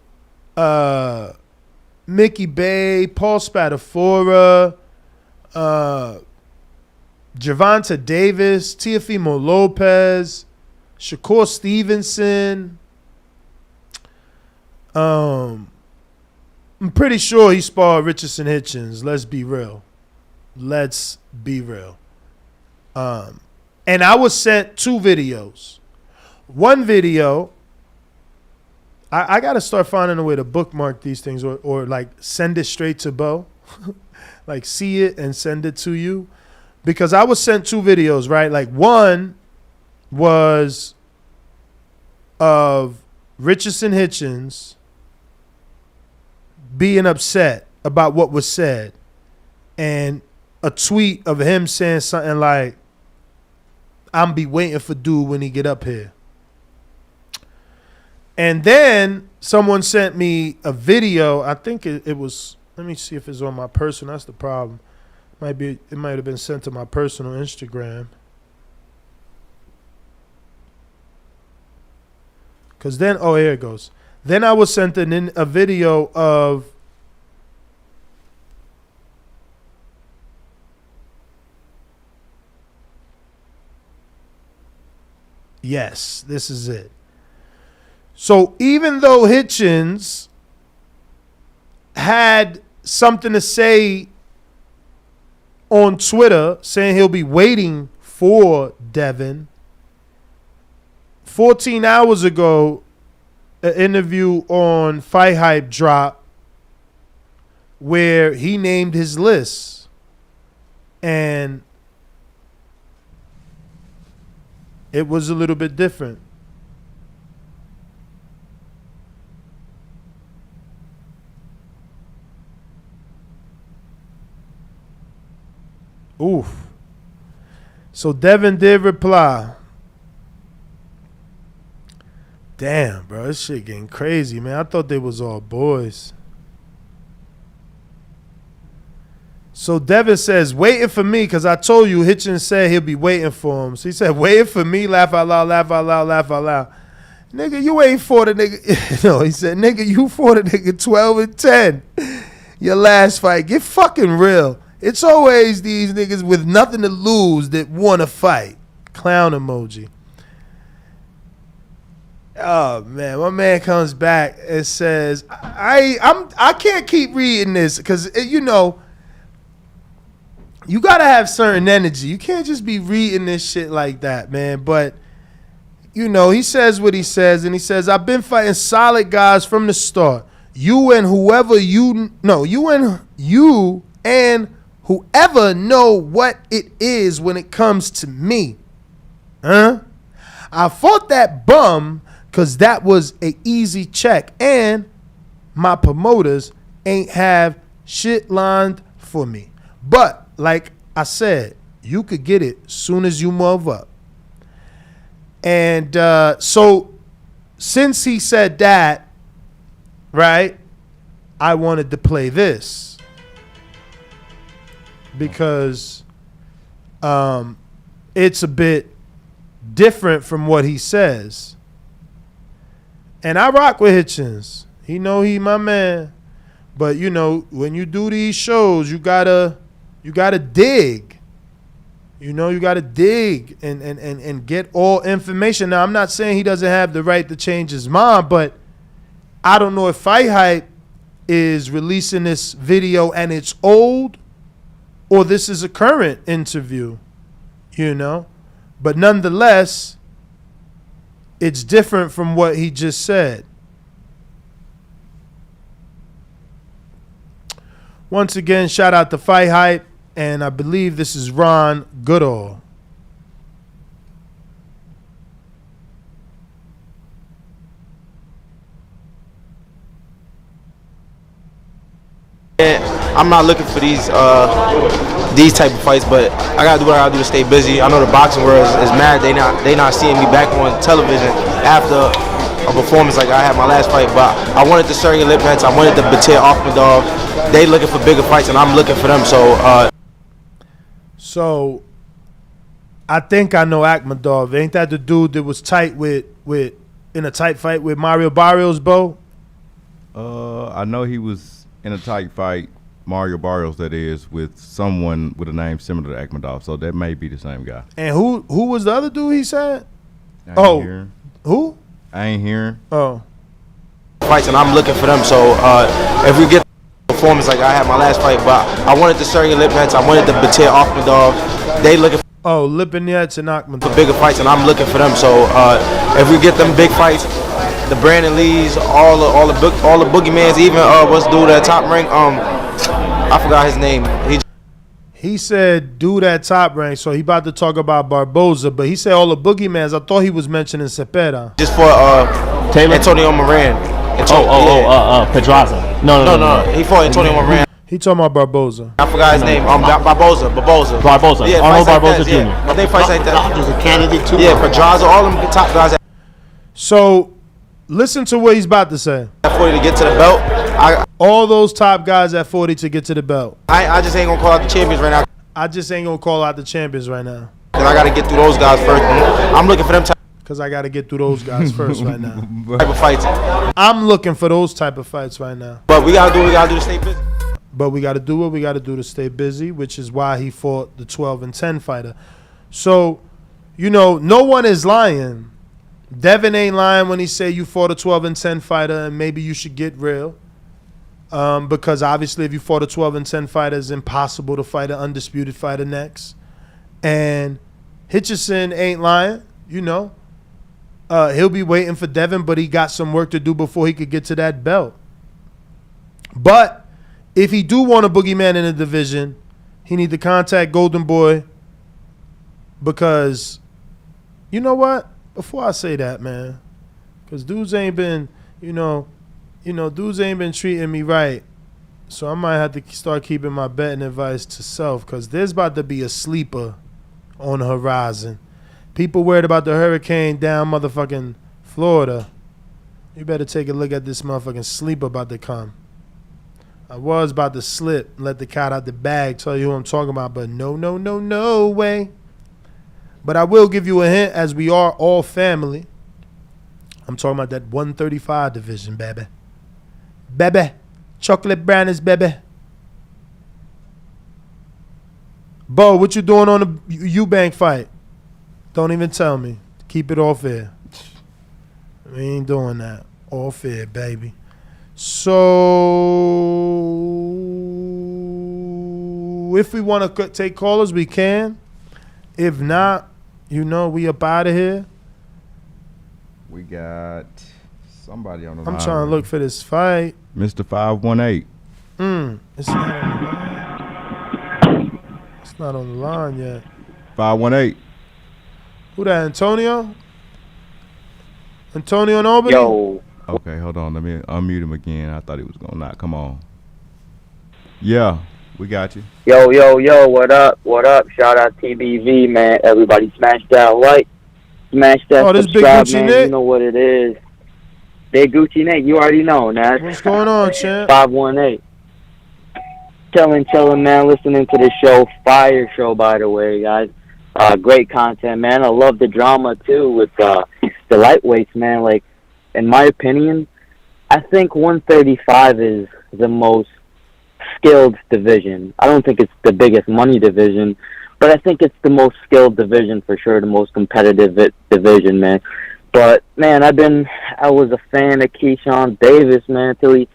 Mickey Bay, Paul Spadafora, Gervonta Davis, Teofimo Lopez, Shakur Stevenson. I'm pretty sure he sparred Richardson Hitchens. Let's be real. And I was sent 2 videos. One video, I got to start finding a way to bookmark these things or like send it straight to Bo. Like see it and send it to you. Because I was sent 2 videos, right? Like one was of Richardson Hitchens being upset about what was said. And a tweet of him saying something like, I'm be waiting for dude when he get up here. And then someone sent me a video. I think it was, let me see if it's on my personal. That's the problem. It might have been sent to my personal Instagram. Because then, oh, here it goes. Then I was sent a video of yes, this is it. So even though Hitchens had something to say on Twitter saying he'll be waiting for Devin, 14 hours ago, an interview on Fight Hype dropped where he named his list. And it was a little bit different. Oof. So Devin did reply. Damn, bro, this shit getting crazy, man. I thought they was all boys. So Devin says, waiting for me, because I told you Hitchens said he'll be waiting for him. So he said, waiting for me, laugh out loud, laugh out loud, laugh out loud. Nigga, you ain't for the nigga. No, he said, nigga, you for the nigga 12 and 10. Your last fight. Get fucking real. It's always these niggas with nothing to lose that want to fight. Clown emoji. Oh man, my man comes back and says, I can't keep reading this because you know you gotta have certain energy. You can't just be reading this shit like that, man. But you know, he says what he says, and he says, I've been fighting solid guys from the start. You and whoever whoever know what it is when it comes to me. Huh? I fought that bum because that was an easy check. And my promoters ain't have shit lined for me. But, like I said, you could get it soon as you move up. And so, since he said that, right, I wanted to play this. Because it's a bit different from what he says. And I rock with Hitchens. He know he my man. But you know, when you do these shows, you gotta dig. You know, you gotta dig and get all information. Now I'm not saying he doesn't have the right to change his mind, but I don't know if Fight Hype is releasing this video and it's old, or this is a current interview, you know. But nonetheless, it's different from what he just said. Once again, shout out to Fight Hype, and I believe this is Ron Goodall. I'm not looking for these type of fights, but I gotta do what I gotta do to stay busy. I know the boxing world is mad. They not seeing me back on television after a performance like I had my last fight. But I wanted the Sergey Lipnets, I wanted the Batir Akhmadov. They looking for bigger fights, and I'm looking for them. So I think I know Akhmadov. Ain't that the dude that was tight with in a tight fight with Mario Barrios, Bo? I know he was in a tight fight, Mario Barrios that is, with someone with a name similar to Akhmadov, so that may be the same guy. And who was the other dude he said? Hearing. Who? I ain't hearing. Oh. Fights, and I'm looking for them. So if we get a performance like I had my last fight, but I wanted the Sergey Lipnets, I wanted the Batir Akhmadov. They looking for Lipnets and Akhmadov for bigger fights, and I'm looking for them. So if we get them big fights, the Brandon Lees, all the boogeymans, even what's the dude at top rank? I forgot his name. He said dude at top rank, so he about to talk about Barboza, but he said all the boogeymans. I thought he was mentioning Cepeda. Just for Antonio Moran. Pedraza. No. He fought Antonio Moran. He talking about Barboza. I forgot his name. Barboza. Yeah, Arnold Barboza Jr. Yeah. But they fights like that. There's a candidate too. Yeah, Pedraza, all them top guys. So listen to what he's about to say. At 40 to get to the belt. All those top guys at 40 to get to the belt. I just ain't gonna call out the champions right now. I just ain't gonna call out the champions right now. Cause I gotta get through those guys first. I'm looking for them Cause I gotta get through those guys first right now. Type of fights. I'm looking for those type of fights right now. But we gotta do what we gotta do to stay busy. But we gotta do what we gotta do to stay busy, which is why he fought the 12-10 fighter. So, no one is lying. Devin ain't lying when he say you fought a 12-10 fighter and maybe you should get real. Because obviously if you fought a 12-10 fighter, it's impossible to fight an undisputed fighter next. And Hitchison ain't lying, he'll be waiting for Devin, but he got some work to do before he could get to that belt. But if he do want a boogeyman in the division, he need to contact Golden Boy, because you know what? Before I say that, man, because dudes ain't been, dudes ain't been treating me right. So I might have to start keeping my betting advice to self, because there's about to be a sleeper on the horizon. People worried about the hurricane down motherfucking Florida. You better take a look at this motherfucking sleeper about to come. I was about to slip, let the cat out the bag, tell you who I'm talking about, but no way. But I will give you a hint, as we are all family. I'm talking about that 135 division, baby. Baby. Chocolate brownies, baby. Bo, what you doing on the Eubank fight? Don't even tell me. Keep it off air. We ain't doing that. Off air, baby. So, if we want to take callers, we can. If not, we up out of here. We got somebody on the line. I'm trying to look for this fight. Mr. 518. It's not on the line. It's not on the line yet. 518. Who that, Antonio? Antonio and Albany? Yo. Okay, hold on. Let me unmute him again. I thought he was going to not. Come on. Yeah, we got you. Yo, what up? Shout out TBV, man. Everybody smash that like. Smash that this subscribe, Big Gucci man. Nick? You know what it is. Big Gucci Nick, you already know, Nash. What's going on, champ? 518. Chilling, man. Listening to the show. Fire show, by the way, guys. Great content, man. I love the drama, too, with the lightweights, man. Like, in my opinion, I think 135 is the most skilled division. I don't think it's the biggest money division, but I think it's the most skilled division for sure, the most competitive division, man. But, man, I was a fan of Keyshawn Davis, man, until he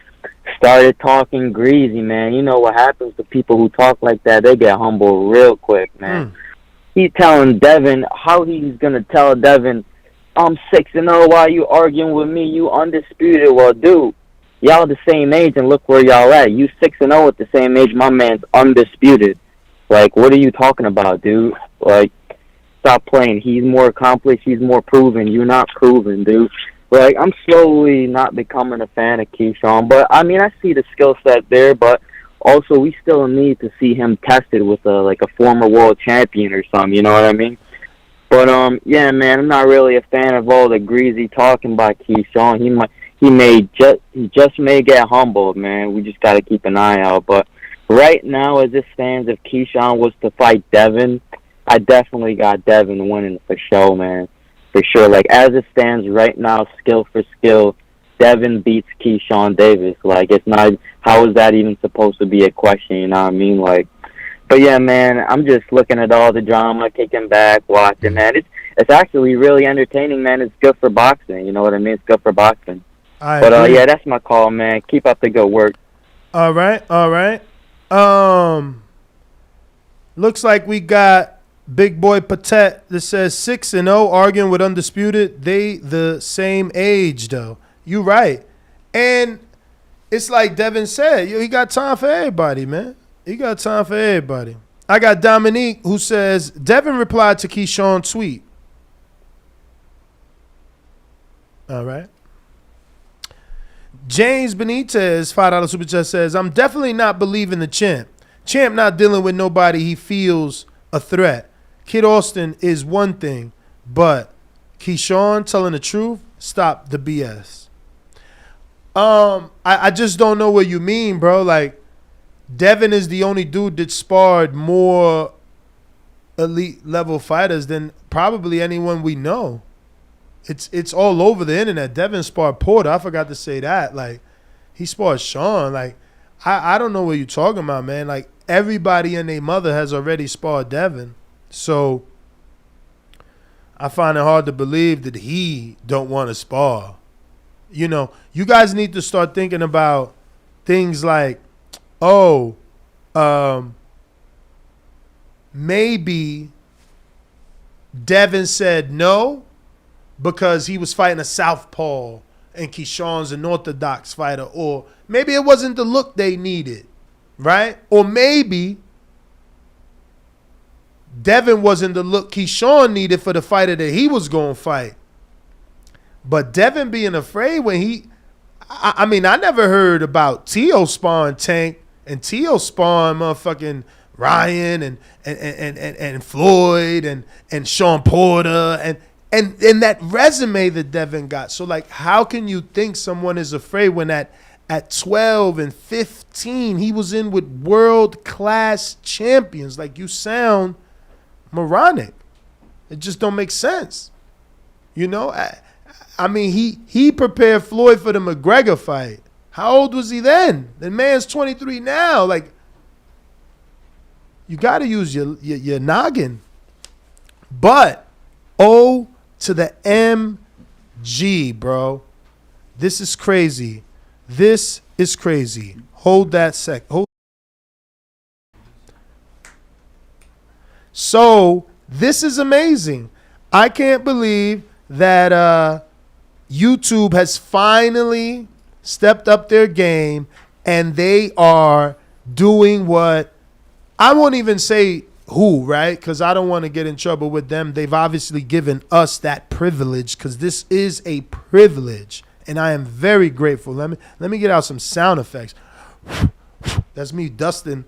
started talking greasy, man. You know what happens to people who talk like that? They get humble real quick, man. He's telling Devin, how he's going to tell Devin, I'm 6-0, why you arguing with me? You undisputed. Well, dude, y'all the same age, and look where y'all at. You 6-0 at the same age. My man's undisputed. Like, what are you talking about, dude? Like, stop playing. He's more accomplished. He's more proven. You're not proven, dude. Like, I'm slowly not becoming a fan of Keyshawn. But, I mean, I see the skill set there. But also we still need to see him tested with a former world champion or something. You know what I mean? But yeah, man, I'm not really a fan of all the greasy talking by Keyshawn. He just may get humbled, man. We just got to keep an eye out. But right now, as it stands, if Keyshawn was to fight Devin, I definitely got Devin winning for sure, man. For sure. Like, as it stands right now, skill for skill, Devin beats Keyshawn Davis. Like, it's not, how is that even supposed to be a question, you know what I mean? Like, but yeah, man, I'm just looking at all the drama, kicking back, watching, man. It's actually really entertaining, man. It's good for boxing, you know what I mean? It's good for boxing. But yeah, that's my call, man. Keep up the good work. All right. Looks like we got Big Boy Patet that says 6-0 arguing with Undisputed. They the same age though. You right. And it's like Devin said, he got time for everybody, man. He got time for everybody. I got Dominique who says Devin replied to Keyshawn's tweet. All right. James Benitez, $5 super chat says, I'm definitely not believing the champ. Champ not dealing with nobody he feels a threat. Kid Austin is one thing, but Keyshawn telling the truth, stop the BS. I just don't know what you mean, bro. Like, Devin is the only dude that sparred more elite level fighters than probably anyone we know. It's all over the internet. Devin sparred Porter. I forgot to say that. Like, he sparred Sean. Like, I don't know what you're talking about, man. Like, everybody and their mother has already sparred Devin. So I find it hard to believe that he don't want to spar. You know, you guys need to start thinking about things like, maybe Devin said no because he was fighting a southpaw and Keyshawn's an orthodox fighter, or maybe it wasn't the look they needed, right? Or maybe Devin wasn't the look Keyshawn needed for the fighter that he was going to fight. But Devin being afraid when I mean, I never heard about Tio sparring Tank and Tio sparring motherfucking Ryan and Floyd and Sean Porter and that resume that Devin got. So, like, how can you think someone is afraid when at 12 and 15 he was in with world-class champions? Like, you sound moronic. It just don't make sense. You know? I mean, he prepared Floyd for the McGregor fight. How old was he then? The man's 23 now. Like, you got to use your noggin. But O to the MG, bro. This is crazy. This is crazy. Hold that sec. So this is amazing. I can't believe that YouTube has finally stepped up their game and they are doing what I won't even say who, right? Because I don't want to get in trouble with them. They've obviously given us that privilege because this is a privilege, and I am very grateful. Let me get out some sound effects. That's me dusting,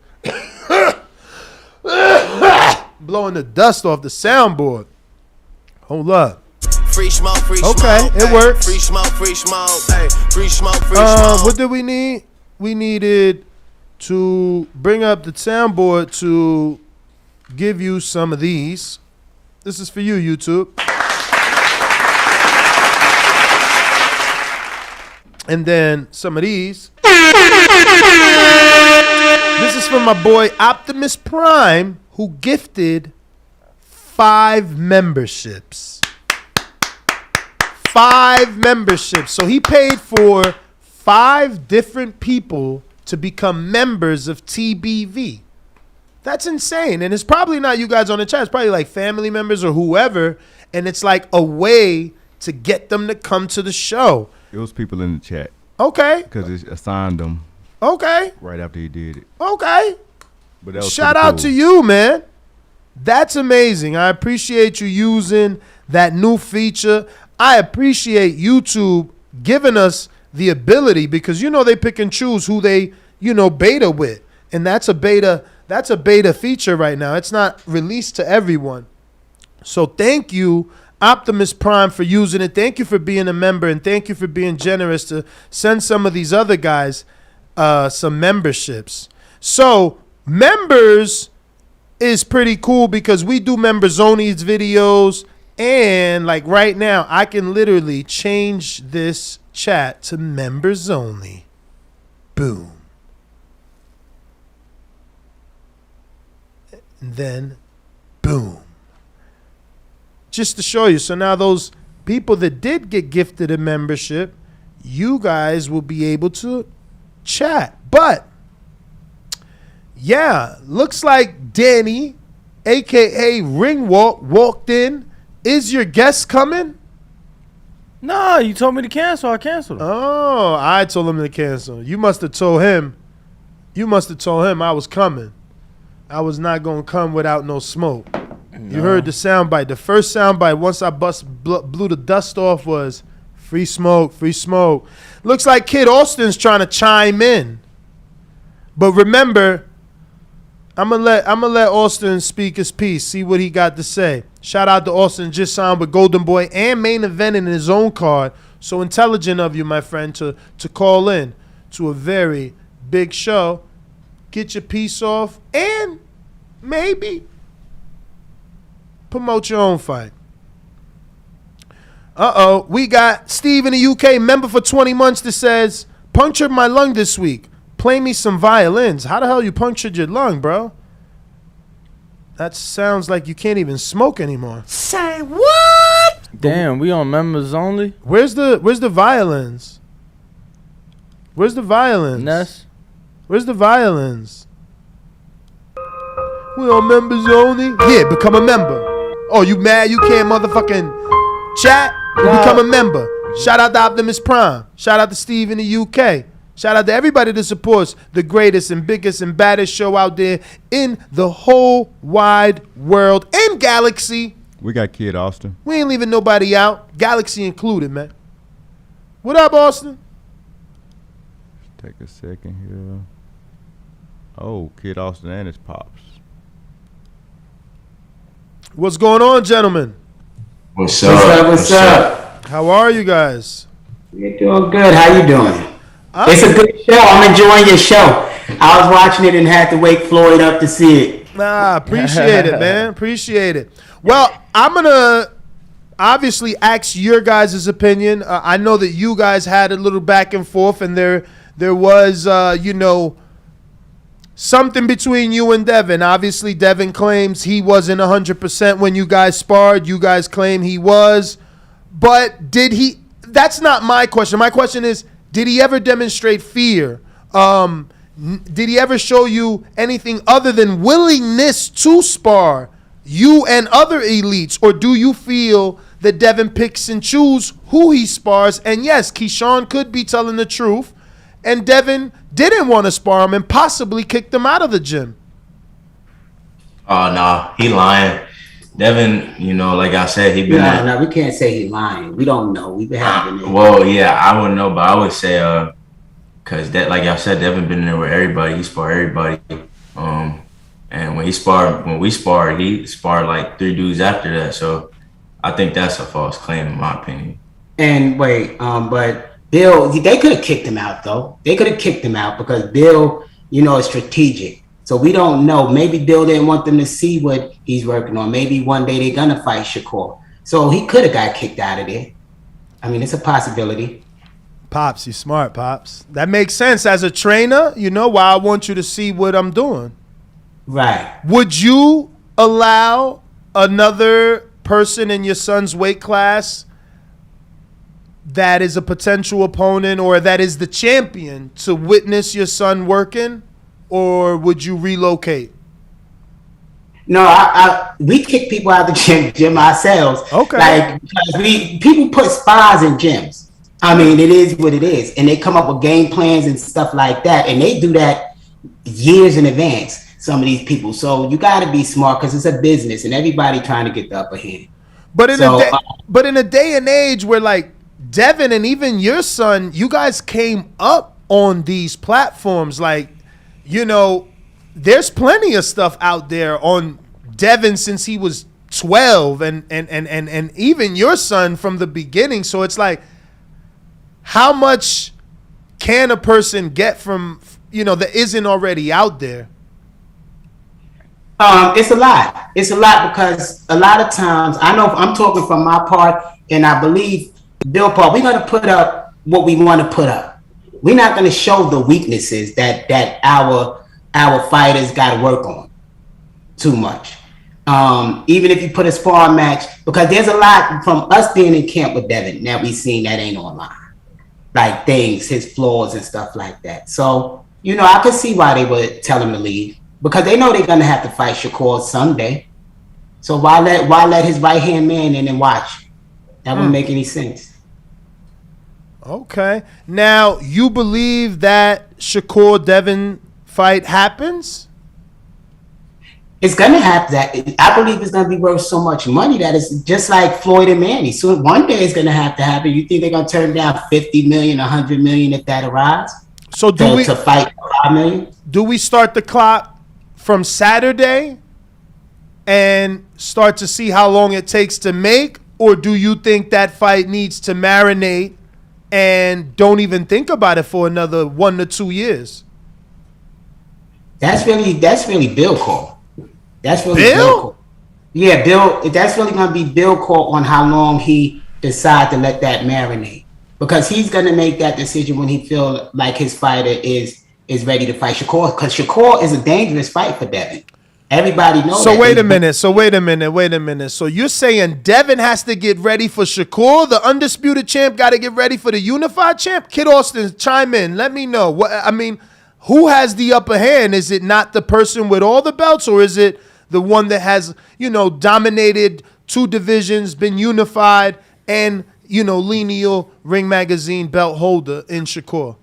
blowing the dust off the soundboard. Hold up. Free smoke, okay, it works. Free smoke, hey, free smoke, what did we need? We needed to bring up the soundboard to give you some of these. This is for you, YouTube. And then some of these. This is from my boy Optimus Prime, who gifted 5 memberships. 5 memberships. So he paid for 5 different people to become members of TBV. That's insane. And it's probably not you guys on the chat. It's probably like family members or whoever. And it's like a way to get them to come to the show. It was people in the chat. Okay. Because it assigned them. Okay. Right after he did it. Okay. But that was shout out to you, man. That's amazing. I appreciate you using that new feature. I appreciate YouTube giving us the ability because, you know, they pick and choose who they, you know, beta with. And that's a beta feature right now. It's not released to everyone. So thank you, Optimus Prime, for using it. Thank you for being a member, and thank you for being generous to send some of these other guys some memberships. So members is pretty cool because we do members only videos, and like right now I can literally change this chat to members only. Boom. And then boom. Just to show you. So now those people that did get gifted a membership, you guys will be able to chat. But yeah, looks like Danny, aka Ringwalk, walked in. Is your guest coming? Nah, you told me to cancel. I canceled him. Oh, I told him to cancel. You must have told him. You must have told him I was coming. I was not going to come without no smoke. No. You heard the soundbite. The first soundbite, once I blew the dust off, was free smoke, free smoke. Looks like Kid Austin's trying to chime in. But remember, I'm gonna let Austin speak his piece, see what he got to say. Shout out to Austin, just signed with Golden Boy and main event in his own card. So intelligent of you, my friend, to call in to a very big show. Get your piece off and maybe promote your own fight. We got Steve in the UK, member for 20 months, that says, punctured my lung this week. Play me some violins. How the hell you punctured your lung, bro? That sounds like you can't even smoke anymore. Say what? Damn, we on members only? Where's the violins? Where's the violins? Ness? Where's the violins? We on members only? Yeah, become a member. Oh, you mad you can't motherfucking chat? Become a member. Shout out to Optimus Prime. Shout out to Steve in the UK. Shout out to everybody that supports the greatest and biggest and baddest show out there in the whole wide world and galaxy. We got Kid Austin. We ain't leaving nobody out. Galaxy included, man. What up, Austin? Take a second here. Oh, Kid Austin and his pops. What's going on, gentlemen? What's up? What's up? How are you guys? We're doing good. How you doing? It's a good show. I'm enjoying your show. I was watching it and had to wake Floyd up to see it. Nah, appreciate it, man. Appreciate it. Well, I'm going to obviously ask your guys' opinion. I know that you guys had a little back and forth, and there was, something between you and Devin. Obviously, Devin claims he wasn't 100% when you guys sparred. You guys claim he was. But did he – that's not my question. My question is, did he ever demonstrate fear? Did he ever show you anything other than willingness to spar you and other elites? Or do you feel that Devin picks and chooses who he spars? And yes, Keyshawn could be telling the truth, and Devin didn't want to spar him and possibly kicked him out of the gym. Oh, no. He lying. Devin, like I said, he been... No, we can't say he lying. We don't know. We've been having it. Well, yeah, I wouldn't know, but I would say, because that, like I said, Devin been in there with everybody. He sparred everybody. And when we sparred, he sparred like 3 dudes after that. So I think that's a false claim, in my opinion. And wait, but Bill, they could have kicked him out, though. They could have kicked him out because Bill, is strategic. So we don't know. Maybe Bill didn't want them to see what he's working on. Maybe one day they're going to fight Shakur. So he could have got kicked out of there. I mean, it's a possibility. Pops, you smart, Pops. That makes sense. As a trainer, why I want you to see what I'm doing. Right. Would you allow another person in your son's weight class that is a potential opponent or that is the champion to witness your son working? Or would you relocate? No, we kick people out of the gym ourselves. Okay. Because people put spas in gyms. I mean, it is what it is. And they come up with game plans and stuff like that. And they do that years in advance, some of these people. So you got to be smart because it's a business and everybody trying to get the upper hand. But in a day and age where like Devin and even your son, you guys came up on these platforms like, there's plenty of stuff out there on Devin since he was 12 and even your son from the beginning. So it's like, how much can a person get from, that isn't already out there? It's a lot. It's a lot because a lot of times, I know I'm talking from my part, and I believe Bill Paul, we're going to put up what we want to put up. We're not going to show the weaknesses that our fighters got to work on too much. Even if you put a sparring match, because there's a lot from us being in camp with Devin that we've seen that ain't online. Like things, his flaws and stuff like that. So, I could see why they would tell him to leave, because they know they're going to have to fight Shakur Sunday. So why let his right-hand man in and watch? That wouldn't make any sense. Okay. Now, you believe that Shakur-Devin fight happens? It's going to have that. I believe it's going to be worth so much money that it's just like Floyd and Manny. So one day it's going to have to happen. You think they're going to turn down $50 million, $100 million if that arrives? So to fight $5 million? Do we start the clock from Saturday and start to see how long it takes to make? Or do you think that fight needs to marinate and don't even think about it for another 1 to 2 years? That's really Bill call. That's really Bill call. Yeah, Bill. That's really going to be Bill call on how long he decides to let that marinate, because he's going to make that decision when he feels like his fighter is ready to fight Shakur, because Shakur is a dangerous fight for Devin. Everybody knows. So wait a minute. So you're saying Devin has to get ready for Shakur? The undisputed champ got to get ready for the unified champ? Kid Austin, chime in. Let me know. Who has the upper hand? Is it not the person with all the belts, or is it the one that has, dominated 2 divisions, been unified, and, lineal Ring Magazine belt holder in Shakur?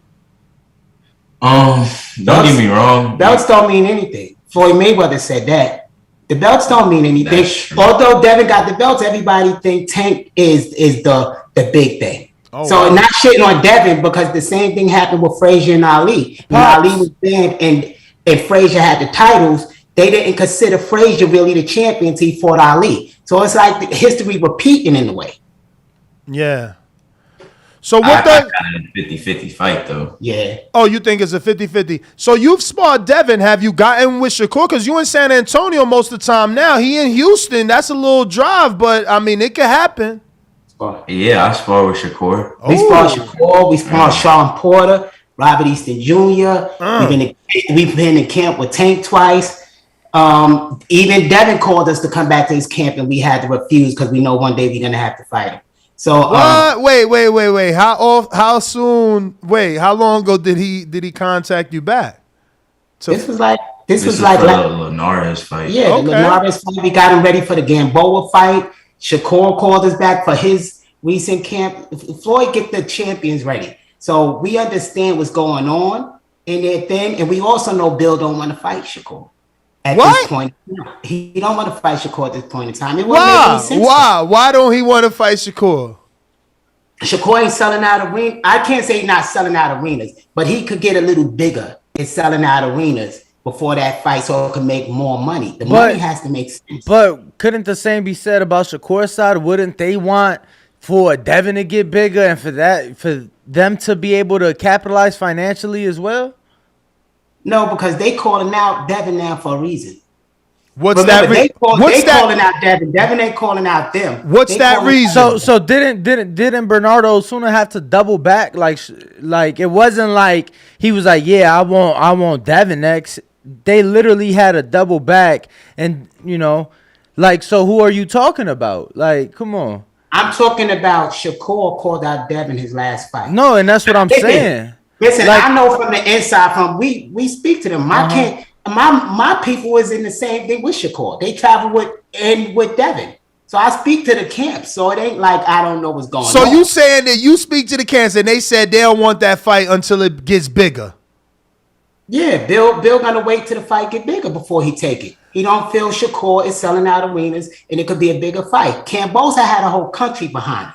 Don't get me wrong. Belts don't mean anything. Floyd Mayweather said that. The belts don't mean anything. Although Devin got the belts, everybody think Tank is the big thing. Oh, so wow. Not shitting on Devin, because the same thing happened with Frazier and Ali. When Ali was banned and Frazier had the titles, they didn't consider Frazier really the champion until he fought Ali. So it's like the history repeating in a way. Yeah. So what I got a 50-50 fight, though. Yeah. Oh, you think it's a 50-50. So you've sparred Devin. Have you gotten with Shakur? Because you in San Antonio most of the time now. He in Houston. That's a little drive, but, it could happen. Yeah, I spar with Shakur. We spar Shakur. We spar Sean Porter, Robert Easton Jr. We've been in camp with Tank twice. Even Devin called us to come back to his camp, and we had to refuse because we know one day we're gonna have to fight him. So what? Wait. How soon? Wait, how long ago did he contact you back? This was like the Linares fight. Yeah, okay. The Linares fight. We got him ready for the Gamboa fight. Shakur called us back for his recent camp. Floyd get the champions ready. So we understand what's going on in their thing. And we also know Bill don't want to fight Shakur. At this point, he don't want to fight Shakur at this point in time. It wouldn't make any sense. Why don't he want to fight Shakur? Shakur ain't selling out arenas. I can't say he's not selling out arenas, but he could get a little bigger in selling out arenas before that fight, so it can make more money. The money has to make sense. But couldn't the same be said about Shakur's side? Wouldn't they want for Devin to get bigger and for them to be able to capitalize financially as well? No, because they calling out Devin now for a reason. What's that? They calling out Devin. Devin ain't calling out them. What's that reason? So didn't Bernardo Osuna have to double back? Like it wasn't like he was like, yeah, I want Devin next. They literally had a double back, and so who are you talking about? Like, come on. I'm talking about Shakur called out Devin his last fight. No, and that's what I'm saying. Listen, I know from the inside, we speak to them. My people was in the same thing with Shakur. They travel with Devin. So I speak to the camp. So it ain't like I don't know what's going on. So you saying that you speak to the camps and they said they don't want that fight until it gets bigger? Yeah, Bill gonna wait till the fight get bigger before he take it. He don't feel Shakur is selling out arenas and it could be a bigger fight. Cambosa had a whole country behind him.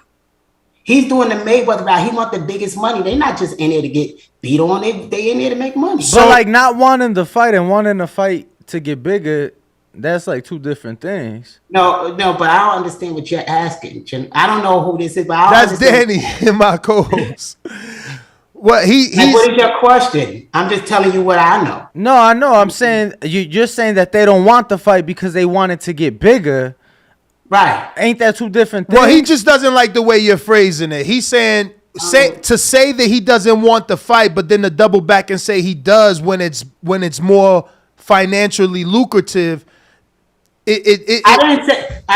He's doing the Mayweather route. He want the biggest money. They're not just in there to get beat on. They in there to make money. But like not wanting to fight and wanting to fight to get bigger, that's like two different things. No, but I don't understand what you're asking. I don't know who this is, but that's Danny in my co-host. What what is your question? I'm just telling you what I know. No, I know. I'm saying you're saying that they don't want the fight because they want it to get bigger. Right. Ain't that two different things? Well, he just doesn't like the way you're phrasing it. He's saying to say that he doesn't want the fight, but then to double back and say he does when it's more financially lucrative. I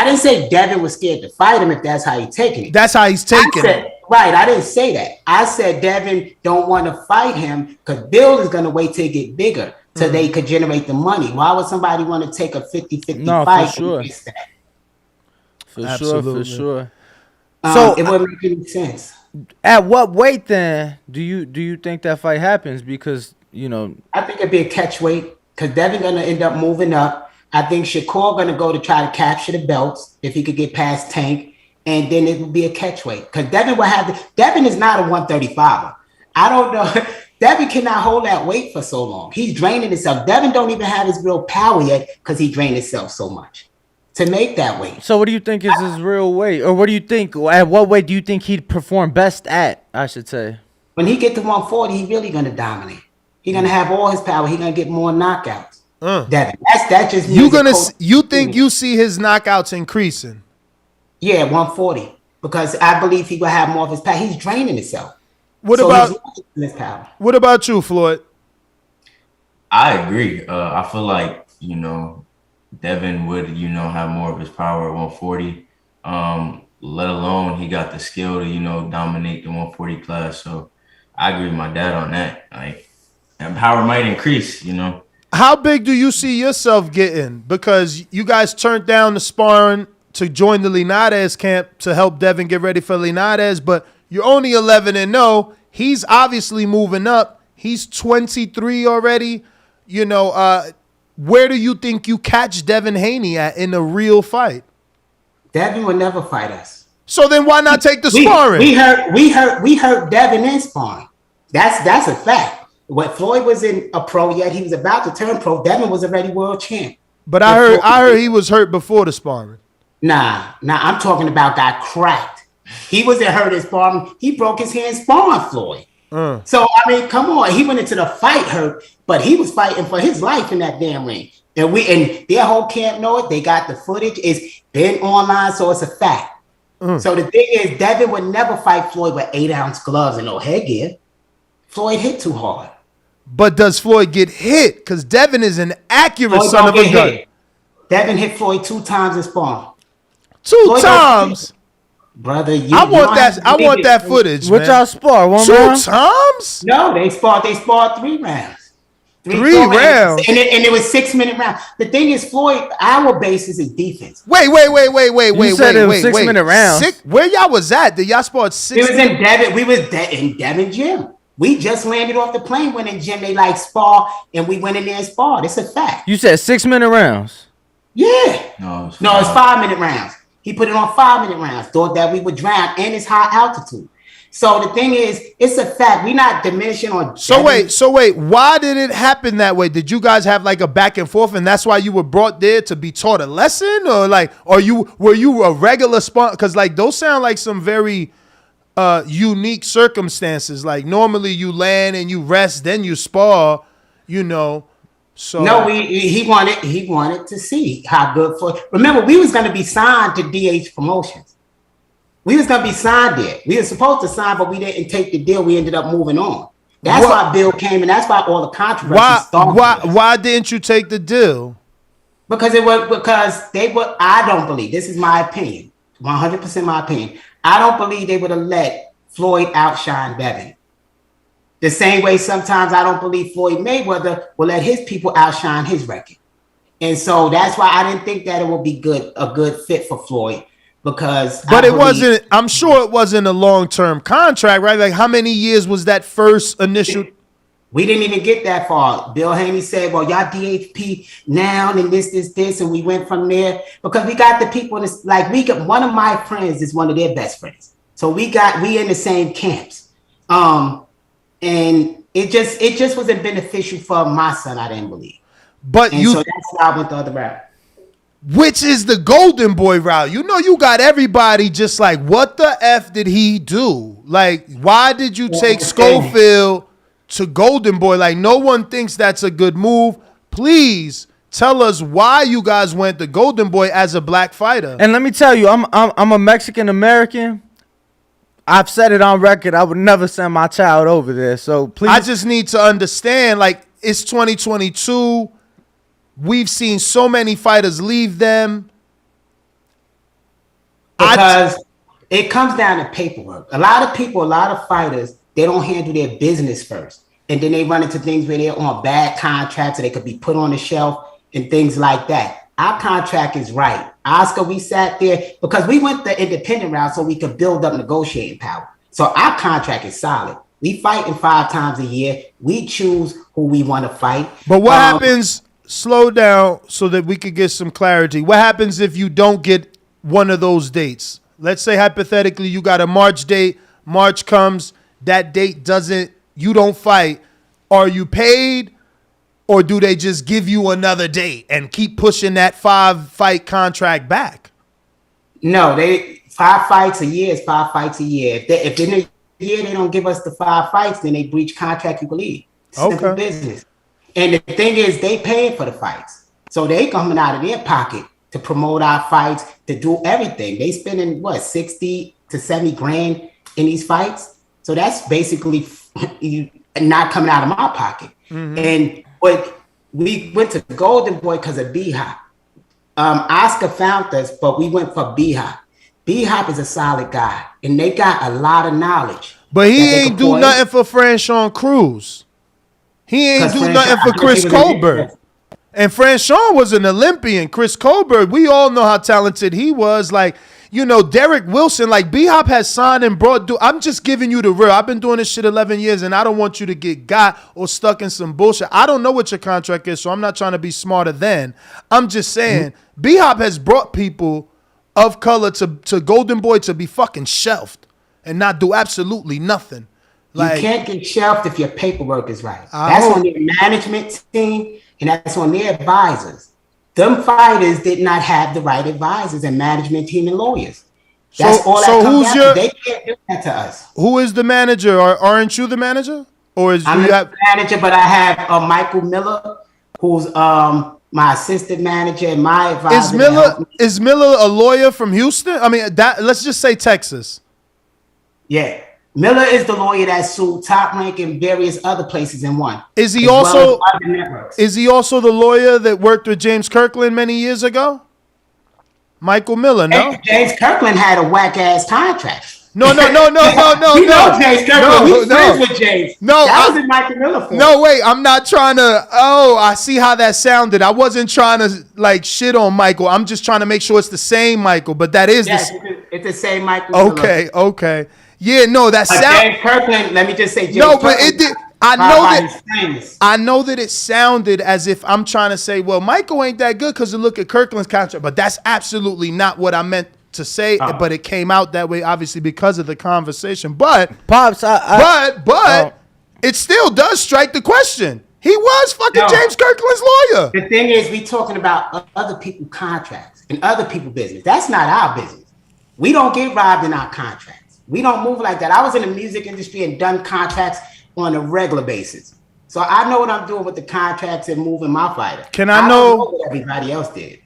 didn't say Devin was scared to fight him if that's how he's taking it. That's how he's taking it. Right, I didn't say that. I said Devin don't want to fight him because Bill is going to wait till it get bigger so they could generate the money. Why would somebody want to take a 50-50 fight? For sure. For sure. So it wouldn't make any sense. At what weight then do you think that fight happens? Because I think it'd be a catch weight because Devin gonna end up moving up. I think Shakur gonna go to try to capture the belts if he could get past Tank, and then it would be a catch weight because Devin will have Devin is not a 135er. I don't know. Devin cannot hold that weight for so long. He's draining himself. Devin don't even have his real power yet because he drained himself so much to make that weight. So what do you think is his real weight? Or what do you think, at what weight do you think he'd perform best at, I should say? When he get to 140, he's really going to dominate. He's going to have all his power. He's going to get more knockouts. Devin, that just means you think you see his knockouts increasing? Yeah, 140. Because I believe he will have more of his power. He's draining himself. What about you, Floyd? I agree. I feel like, Devin would, have more of his power at 140. Let alone he got the skill to, dominate the 140 class. So I agree with my dad on that. Like, and power might increase, How big do you see yourself getting? Because you guys turned down the sparring to join the Linares camp to help Devin get ready for Linares, but you're only 11-0. He's obviously moving up. He's 23 already. Where do you think you catch Devin Haney at in a real fight? Devin would never fight us. So then why not take the sparring? We hurt Devin in sparring. That's a fact. When Floyd was in a pro yet, he was about to turn pro. Devin was already world champ. But I heard he was hurt before the sparring. Nah, I'm talking about got cracked. He wasn't hurt in sparring. He broke his hand sparring Floyd. So, I mean, come on. He went into the fight hurt, but he was fighting for his life in that damn ring. And their whole camp know it. They got the footage. It's been online, so it's a fact. So the thing is, Devin would never fight Floyd with 8-ounce gloves and no headgear. Floyd hit too hard. But does Floyd get hit? Because Devin is an accurate son of a gun. Devin hit Floyd 2 times in sparring. Two times? Brother, I want that footage. What y'all spar? 2 times? No, they sparred 3 rounds. 3 rounds. And it was 6-minute rounds. The thing is, Floyd, our basis is defense. Wait. You said it was 6-minute rounds. Where y'all was at? Did y'all spar 6? It was in Devin. We was in Devin gym. We just landed off the plane, went in gym. They spar, and we went in there and sparred. It's a fact. You said 6-minute rounds. Yeah. No, it's 5-minute rounds. He put it on 5-minute rounds. Thought that we would drown, and it's high altitude. So the thing is, it's a fact. We're not diminishing on. So wait. Why did it happen that way? Did you guys have like a back and forth, and that's why you were brought there to be taught a lesson, or were you a regular spar? Because those sound like some very unique circumstances. Like normally you land and you rest, then you spar. So no, he wanted to see how good Floyd. Remember, we was going to be signed to DH Promotions. We was going to be signed there. We were supposed to sign, but we didn't take the deal. We ended up moving on. That's why Bill came, and that's why all the controversy started. Why didn't you take the deal? Because they were. I don't believe, this is my opinion, 100% my opinion. I don't believe they would have let Floyd outshine Devin. The same way sometimes I don't believe Floyd Mayweather will let his people outshine his record. And so that's why I didn't think that it would be a good fit for Floyd. But I'm sure it wasn't a long-term contract, right? Like how many years was that first initial? We didn't even get that far. Bill Haney said, well, y'all DHP now and this, and we went from there because we got the people one of my friends is one of their best friends. So we in the same camps. And it just wasn't beneficial for my son, I didn't believe. But so that's why I went the other route. Which is the golden boy route. You know, you got everybody just like, what the F did he do? Like, why did you take Schofield to golden boy? Like, no one thinks that's a good move. Please tell us why you guys went the golden boy as a black fighter. And let me tell you, I'm a Mexican American. I've said it on record. I would never send my child over there. So please. I just need to understand, like, it's 2022. We've seen so many fighters leave them. Because it comes down to paperwork. A lot of fighters, they don't handle their business first. And then they run into things where they're on bad contracts or they could be put on the shelf and things like that. Our contract is right. Oscar, we sat there because we went the independent route so we could build up negotiating power. So our contract is solid. We fight 5 times a year. We choose who we want to fight. But what happens... Slow down so that we could get some clarity. What happens if you don't get one of those dates? Let's say hypothetically you got a March date. March comes, that date you don't fight. Are you paid or do they just give you another date and keep pushing that 5-fight contract back? No, 5 fights a year is 5 fights a year. If in a year they don't give us the 5 fights, then they breach contract, you can leave. Simple business. And the thing is, they paying for the fights. So they coming out of their pocket to promote our fights, to do everything. They spending, 60 to 70 grand in these fights? So that's basically not coming out of my pocket. Mm-hmm. But we went to Golden Boy because of B-Hop. Oscar found us, but we went for B-Hop. B-Hop is a solid guy, and they got a lot of knowledge. But he ain't do nothing for Franchon Cruz. He ain't do nothing for Chris Colbert. And Franchon was an Olympian. Chris Colbert, we all know how talented he was. Like, you know, Derek Wilson, like B-Hop has signed and brought. I'm just giving you the real. I've been doing this shit 11 years, and I don't want you to get got or stuck in some bullshit. I don't know what your contract is, so I'm not trying to be smarter than. I'm just saying, B-Hop has brought people of color to Golden Boy to be fucking shelved and not do absolutely nothing. Like, you can't get shelved if your paperwork is right. That's on their management team and that's on their advisors. Them fighters did not have the right advisors and management team and lawyers. That's all that comes down to. They can't do that to us. Who is the manager? Aren't you the manager? Or is I'm the manager, but I have Michael Miller, who's my assistant manager and my advisor. Is Miller a lawyer from Houston? I mean, let's just say Texas. Yeah. Miller is the lawyer that sued Top Rank and various other places and won. Is he also the lawyer that worked with James Kirkland many years ago? Michael Miller, no? James Kirkland had a whack ass contract. No. You know James Kirkland. We friends with James. No, that was in Michael Miller for. No, wait, I'm not trying to. Oh, I see how that sounded. I wasn't trying to like shit on Michael. I'm just trying to make sure it's the same Michael, but that is it's the same Michael. Okay. Yeah, no, that sound. James Kirkland. Let me just say, James but it did. I know that it sounded as if I'm trying to say, well, Michael ain't that good because you look at Kirkland's contract, but that's absolutely not what I meant to say. But it came out that way, obviously, because of the conversation. But Pops, it still does strike the question. He was fucking James Kirkland's lawyer. The thing is, we talking about other people's contracts and other people's business. That's not our business. We don't get robbed in our contracts. We don't move like that. I was in the music industry and done contracts on a regular basis. So I know what I'm doing with the contracts and moving my fighter. Can I know what everybody else did?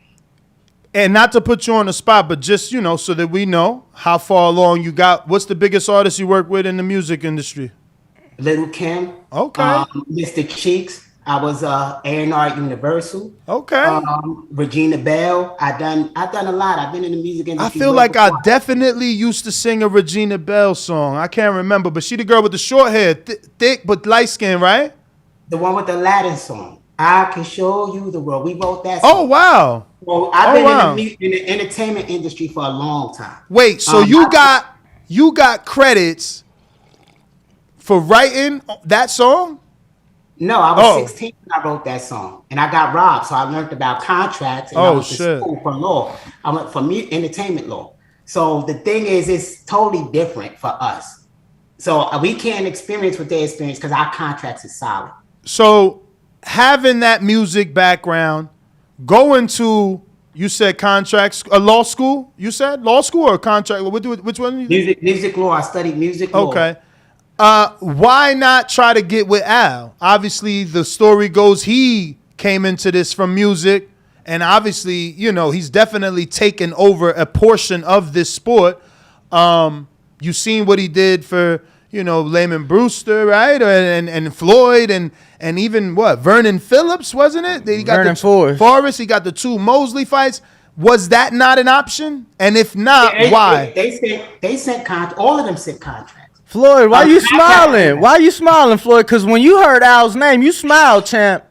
And not to put you on the spot, but just, so that we know how far along you got. What's the biggest artist you work with in the music industry? Little Kim. Okay. Mr. Cheeks. I was A&R at Universal. Okay. Regina Bell. I've done a lot. I've been in the music industry. I feel like I definitely used to sing a Regina Bell song. I can't remember, but she the girl with the short hair, thick but light skin, right? The one with the Latin song. I can show you the world. We wrote that song. Oh wow. Well, I've been in the entertainment industry for a long time. Wait, so you got credits for writing that song? No, I was 16 when I wrote that song, and I got robbed. So I learned about contracts, and I went to school for law. I went for entertainment law. So the thing is, it's totally different for us. So we can't experience what they experience because our contracts is solid. So having that music background, going to, you said contracts, a law school, you said? Law school or contract? Which one? Music law. I studied music law. Okay. Why not try to get with Al? Obviously, the story goes he came into this from music, and obviously, you know, he's definitely taken over a portion of this sport. You seen what he did for, you know, Layman Brewster, right? And Floyd and even what? Vernon Phillips, wasn't it? He got Vernon Forrest. He got the 2 Mosley fights. Was that not an option? And if not, why? They sent contracts. All of them sent contracts. Floyd, why you smiling? Why you smiling, Floyd? Because when you heard Al's name, you smiled, champ.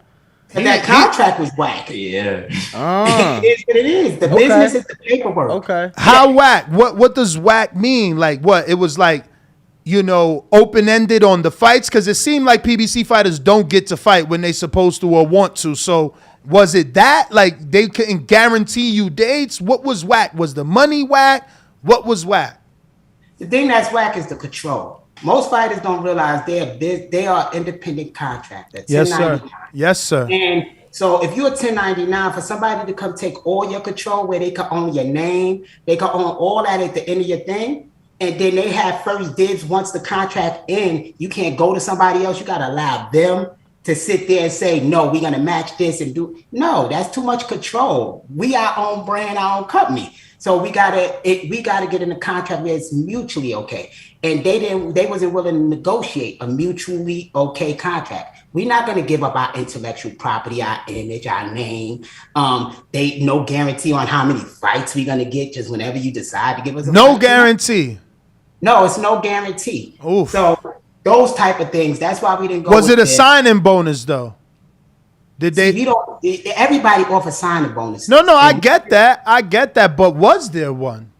And that contract was whack. Yeah. It is what it is. The business is the paperwork. Okay. How whack? What does whack mean? Like what? It was like, you know, open-ended on the fights? Because it seemed like PBC fighters don't get to fight when they supposed to or want to. So was it that? Like they couldn't guarantee you dates? What was whack? Was the money whack? What was whack? The thing that's whack is the control. Most fighters don't realize they are independent contractors. Yes, sir. Yes, sir. And so if you're a 1099, for somebody to come take all your control, where they can own your name, they can own all that at the end of your thing, and then they have first dibs once the contract ends, you can't go to somebody else. You got to allow them to sit there and say, no, we're going to match this and do. No, that's too much control. We our own brand, our own company. So we gotta get in a contract where it's mutually okay. And they wasn't willing to negotiate a mutually okay contract. We're not gonna give up our intellectual property, our image, our name. They no guarantee on how many fights we're gonna get just whenever you decide to give us a no fight. guarantee. No, it's no guarantee. Oof. So those type of things, that's why we didn't go. Was it a signing bonus though? Did they? Everybody offers signing bonuses. No, I get that. But was there one?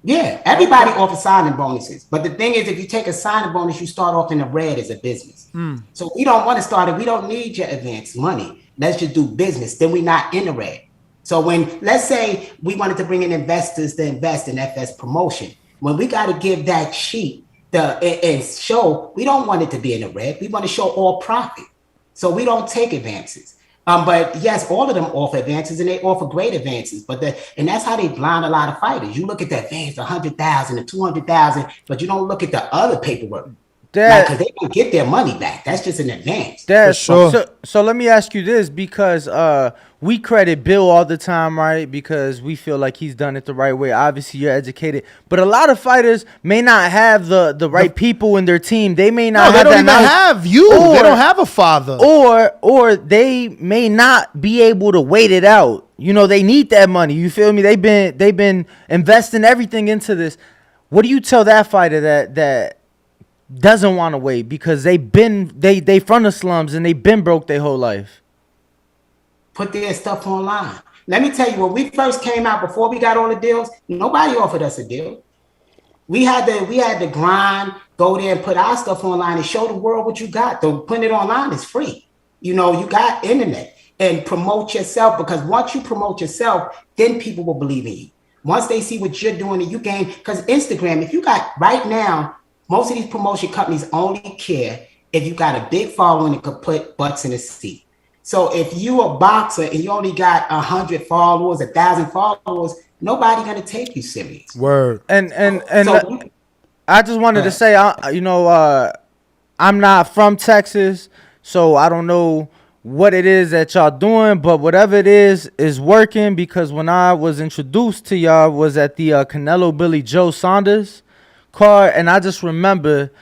Yeah, everybody offers signing bonuses. But the thing is, if you take a signing bonus, you start off in the red as a business. So we don't want to start it. We don't need your advance money. Let's just do business. Then we're not in the red. So when, let's say we wanted to bring in investors to invest in FS promotion, when we got to give that sheet and show, we don't want it to be in the red. We want to show all profit. So we don't take advances. But yes, all of them offer advances and they offer great advances. And that's how they blind a lot of fighters. You look at the advance, 100,000 and 200,000, but you don't look at the other paperwork. Because they can get their money back. That's just an advance. So let me ask you this, because we credit Bill all the time, right? Because we feel like he's done it the right way. Obviously, you're educated, but a lot of fighters may not have the right people in their team. They may not. They don't even have you. They don't have a father. Or they may not be able to wait it out. You know, they need that money. You feel me? They've been investing everything into this. What do you tell that fighter that doesn't want to wait because they from the slums and they've been broke their whole life? Put their stuff online. Let me tell you, when we first came out, before we got all the deals, nobody offered us a deal. We had to grind, go there and put our stuff online and show the world what you got. So putting it online is free. You know, you got internet, and promote yourself, because once you promote yourself, then people will believe in you. Once they see what you're doing and you gain, because Instagram, if you got right now, most of these promotion companies only care if you got a big following and could put butts in a seat. So if you a boxer and you only got 100 followers, 1,000 followers, nobody gonna take you serious. Word. And I just wanted to say, I'm not from Texas, so I don't know what it is that y'all doing, but whatever it is working, because when I was introduced to y'all was at the Canelo Billy Joe Saunders card, and I just remember,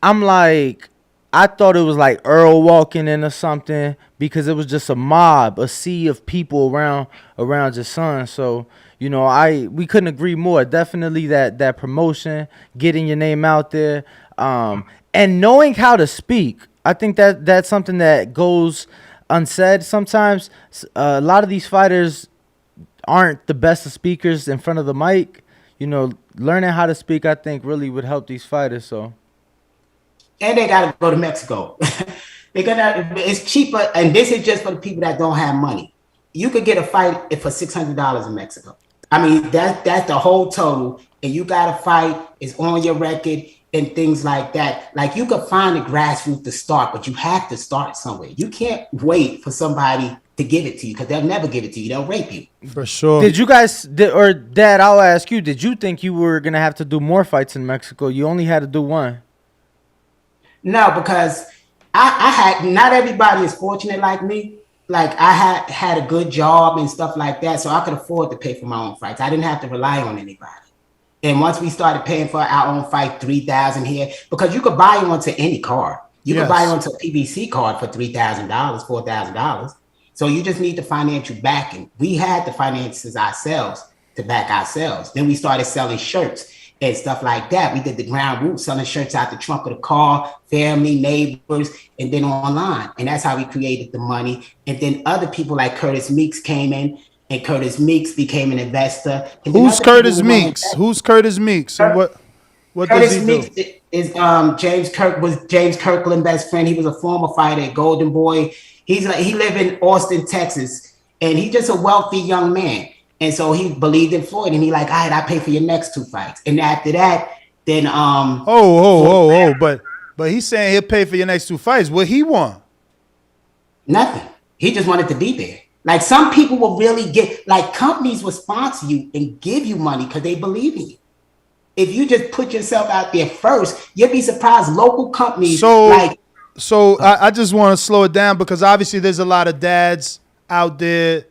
I'm like, I thought it was like Earl walking in or something, because it was just a mob, a sea of people around your son. So, you know, we couldn't agree more. Definitely that promotion, getting your name out there, and knowing how to speak. I think that's something that goes unsaid sometimes. A lot of these fighters aren't the best of speakers in front of the mic. You know, learning how to speak, I think, really would help these fighters. So. And they got to go to Mexico. It's cheaper, and this is just for the people that don't have money. You could get a fight for $600 in Mexico. I mean, that's the whole total. And you got to fight, it's on your record and things like that. Like you could find a grassroots to start, but you have to start somewhere. You can't wait for somebody to give it to you because they'll never give it to you. They'll rape you. For sure. Did you guys, or Dad, I'll ask you, did you think you were going to have to do more fights in Mexico? You only had to do one. No, because I had, not everybody is fortunate like me. Like I had a good job and stuff like that, so I could afford to pay for my own fights. I didn't have to rely on anybody. And once we started paying for our own fight, $3,000 here, because you could buy onto any card. You could buy onto a PBC card for $3,000, $4,000. So you just need the financial backing. We had the finances ourselves to back ourselves. Then we started selling shirts and stuff like that. We did the ground root, selling shirts out the trunk of the car, family, neighbors, and then online. And that's how we created the money. And then other people like Curtis Meeks came in, and Curtis Meeks became an investor. And who's Curtis Meeks? Who's Curtis Meeks? And what Curtis does he Meeks do? is James Kirkland's best friend. He was a former fighter at Golden Boy. He lived in Austin, Texas, and he's just a wealthy young man. And so he believed in Floyd, and he like, all right, I pay for your next 2 fights. And after that, then but he's saying he'll pay for your next 2 fights. What he want? Nothing. He just wanted to be there. Like some people will really get, like companies will sponsor you and give you money because they believe in you. If you just put yourself out there first, you'll be surprised. Local companies So I just want to slow it down because obviously there's a lot of dads out there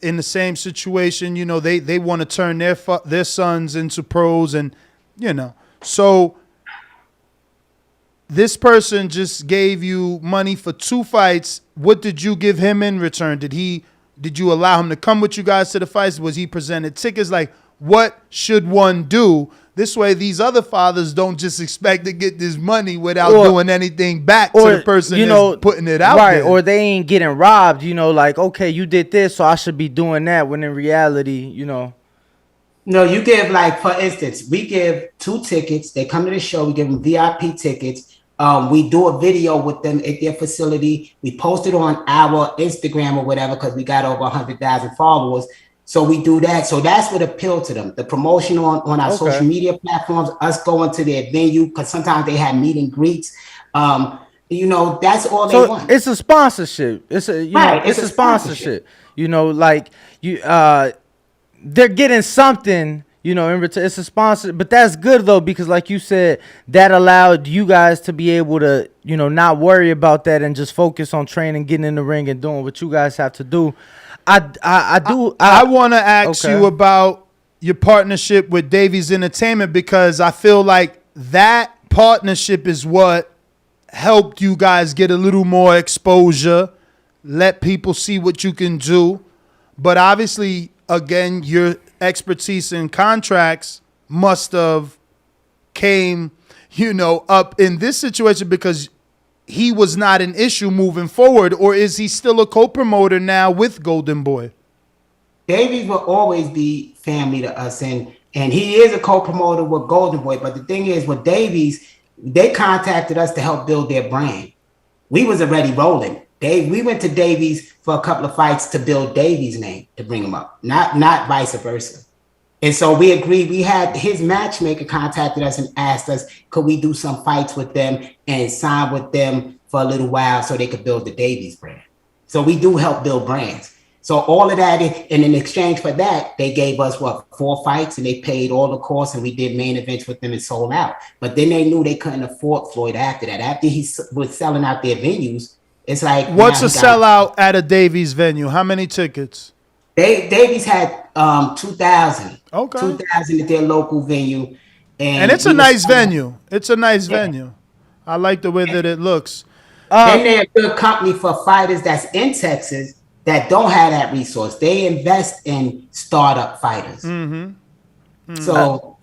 in the same situation. You know, they want to turn their sons into pros, and you know, so this person just gave you money for 2 fights. What did you give him in return? Did you allow him to come with you guys to the fights? Was he presented tickets? Like, what should one do? This way, these other fathers don't just expect to get this money without doing anything back to the person that's putting it out there. Or they ain't getting robbed, like, okay, you did this, so I should be doing that, when in reality, No, you give, like, for instance, we give 2 tickets. They come to the show. We give them VIP tickets. We do a video with them at their facility. We post it on our Instagram or whatever because we got over 100,000 followers. So we do that. So that's what appealed to them. The promotion on our social media platforms, us going to their venue, because sometimes they have meet and greets. That's all they want. It's a sponsorship. It's a sponsorship. They're getting something, in return. It's a sponsor, but that's good though, because like you said, that allowed you guys to be able to, not worry about that and just focus on training, getting in the ring and doing what you guys have to do. I want to ask you about your partnership with Davies Entertainment, because I feel like that partnership is what helped you guys get a little more exposure, let people see what you can do. But obviously, again, your expertise in contracts must have came, up in this situation because he was not an issue moving forward, or is he still a co-promoter now with Golden Boy? Davies will always be family to us, and he is a co-promoter with Golden Boy. But the thing is, with Davies, they contacted us to help build their brand. We was already rolling. We went to Davies for a couple of fights to build Davies' name, to bring him up, not vice versa. And so we agreed. We had his matchmaker contacted us and asked us, could we do some fights with them and sign with them for a little while so they could build the Davies brand. So we do help build brands. So all of that, and in exchange for that, they gave us 4 fights, and they paid all the costs, and we did main events with them and sold out. But then they knew they couldn't afford Floyd after that. After he was selling out their venues, it's like, what's a sellout at a Davies venue? How many tickets? Davies had 2,000. Okay. 2,000 at their local venue. And it's a nice venue. It's a nice venue. I like the way that it looks. And they're a good company for fighters that's in Texas that don't have that resource. They invest in startup fighters. So,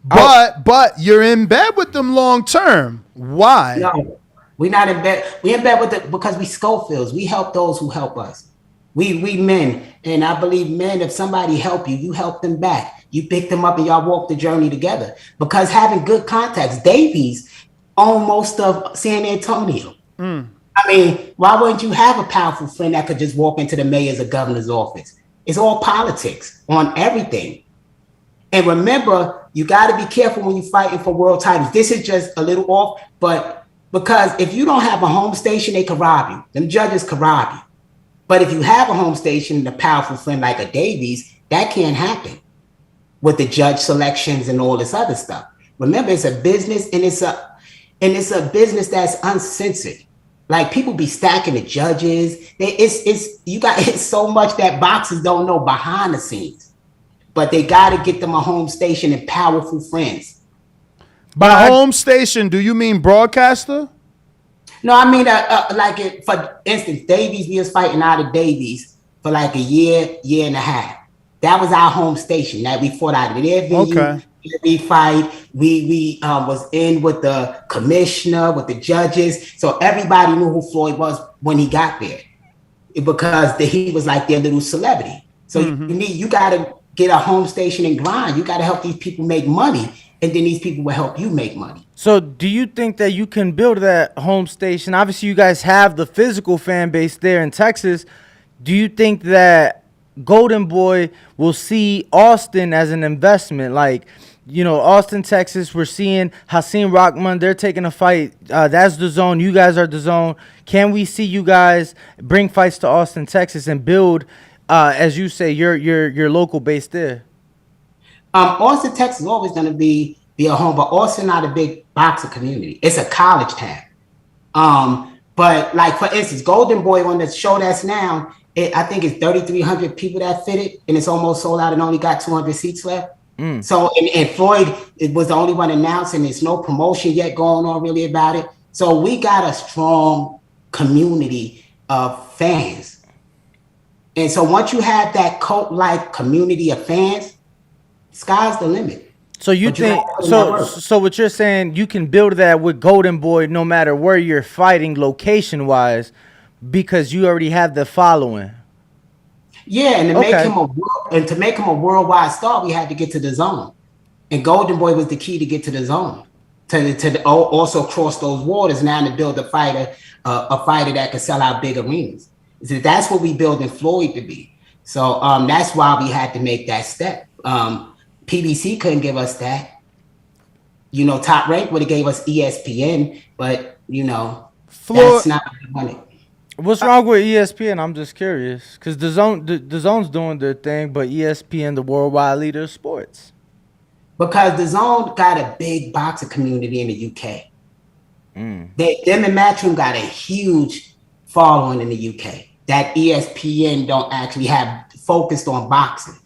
but you're in bed with them long term. Why? No, we're not in bed. We're in bed with them because we Schofields. We help those who help us. We men, and I believe men, if somebody help you, you help them back. You pick them up and y'all walk the journey together. Because having good contacts, Davies own most of San Antonio. I mean, why wouldn't you have a powerful friend that could just walk into the mayor's or governor's office It's all politics on everything. And remember, you got to be careful when you're fighting for world titles. This is just a little off, but because if you don't have a home station, they can rob you. Them judges can rob you. But if you have a home station and a powerful friend like a Davies, that can't happen with the judge selections and all this other stuff. Remember, it's a business, and it's a business that's uncensored. Like, people be stacking the judges. It's so much that boxers don't know behind the scenes. But they got to get them a home station and powerful friends. By home station, do you mean broadcaster? No, I mean, for instance, Davies, we was fighting out of Davies for like a year and a half. That was our home station that we fought out of their venue. Okay. Every fight, we was in with the commissioner, with the judges. So everybody knew who Floyd was when he got there, because he was like their little celebrity. So you got to get a home station and grind. You got to help these people make money, and then these people will help you make money. So do you think that you can build that home station? Obviously, you guys have the physical fan base there in Texas. Do you think that Golden Boy will see Austin as an investment? Like, Austin, Texas, we're seeing Hasim Rahman, they're taking a fight. That's Dazn. You guys are Dazn. Can we see you guys bring fights to Austin, Texas, and build, as you say, your local base there? Austin, Texas is always going to be a home, but Austin not a big boxer community. It's a college town. But like, for instance, Golden Boy on the show that's now, I think it's 3,300 people that fitted, and it's almost sold out and only got 200 seats left. So, and Floyd, it was the only one announced, and there's no promotion yet going on really about it. So we got a strong community of fans. And so once you have that cult-like community of fans, sky's the limit. So so what you're saying, you can build that with Golden Boy no matter where you're fighting location-wise, because you already have the following. Yeah, and to make him a worldwide star, we had to get to the zone, and Golden Boy was the key to get to the zone, to also cross those waters now to build a fighter that could sell out big arenas. So that's what we building Floyd to be. So that's why we had to make that step. PBC couldn't give us that. Top Rank would have gave us ESPN, but that's not what we wanted. What's wrong with ESPN? I'm just curious, because the Zone's doing their thing, but ESPN, the worldwide leader of sports. Because the Zone got a big boxing community in the UK. Them and Matchroom got a huge following in the UK that ESPN don't actually have focused on boxing.